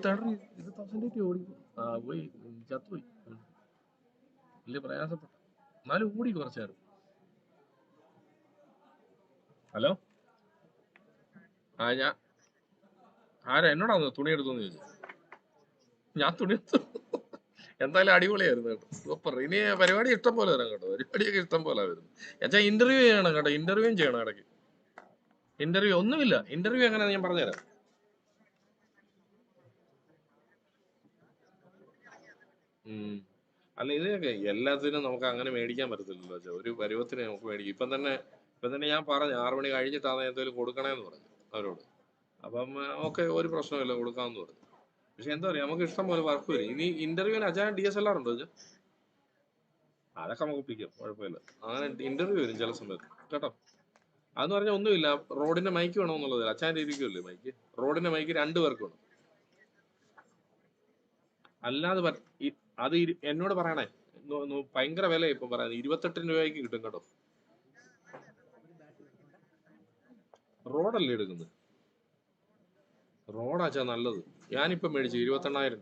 ഇത് 1000 ഓടി പോയി ചത്തുപോയി. വലിയ പ്രയാസപ്പെട്ടു, എന്നാലും ഓടി കുറച്ചേരം. Hello, ഞാൻ ആരാ എന്നോടാ തുണി എടുത്തോന്ന് ചോദിച്ചു. ഞാൻ തുണി എടുത്തു. എന്തായാലും അടിപൊളിയായിരുന്നു കേട്ടോ, സൂപ്പർ. ഇനി പരിപാടി ഇഷ്ടം പോലെ വരാം കേട്ടോ, പരിപാടിയൊക്കെ ഇഷ്ടം പോലെ വരുന്നു. എന്നുവെച്ചാൽ ഇന്റർവ്യൂ ചെയ്യണം കേട്ടോ, ഇന്റർവ്യൂവും ചെയ്യണം ഇടയ്ക്ക്. ഇന്റർവ്യൂ ഒന്നുമില്ല, ഇന്റർവ്യൂ എങ്ങനെയാണെന്ന് ഞാൻ പറഞ്ഞുതരാം. അല്ല, ഇതൊക്കെ എല്ലാത്തിനും നമുക്ക് അങ്ങനെ മേടിക്കാൻ പറ്റത്തില്ലല്ലോ. ഒരു പരുവത്തിന് നമുക്ക് മേടിക്കും. ഇപ്പം തന്നെ ഞാൻ പറഞ്ഞു 6 മണി കഴിഞ്ഞിട്ടാണ് എന്തെങ്കിലും കൊടുക്കണേന്ന് പറഞ്ഞു അവരോട്. അപ്പം ഓക്കെ, ഒരു പ്രശ്നമില്ല, കൊടുക്കാമെന്ന് പറഞ്ഞു. പക്ഷെ എന്താ പറയുക, നമുക്ക് ഇഷ്ടം പോലെ വർക്ക് വരും. ഇനി ഇന്റർവ്യൂവിന് അച്ഛൻ DSLR ഉണ്ടോ അച്ഛൻ? അതൊക്കെ നമുക്ക് ഒപ്പിക്കാം, കുഴപ്പമില്ല. അങ്ങനെ ഇന്റർവ്യൂ വരും ചില സമയത്ത് കേട്ടോ. അതെന്ന് പറഞ്ഞാൽ ഒന്നുമില്ല, റോഡിന്റെ മൈക്ക് വേണമെന്നുള്ളത്. അച്ഛൻ്റെ ഇരിക്കുമല്ലേ മൈക്ക്, റോഡിന്റെ മൈക്ക് 2 പേർക്ക് വേണം. അല്ലാതെ അത് എന്നോട് പറയണേ, ഭയങ്കര വില ഇപ്പം പറയാം, 28 രൂപയ്ക്ക് കിട്ടും കേട്ടോ. റോഡല്ലേ എടുക്കുന്നത്, റോഡാച്ചാ നല്ലത്. ഞാനിപ്പം മേടിച്ചു 28,000 രൂപ.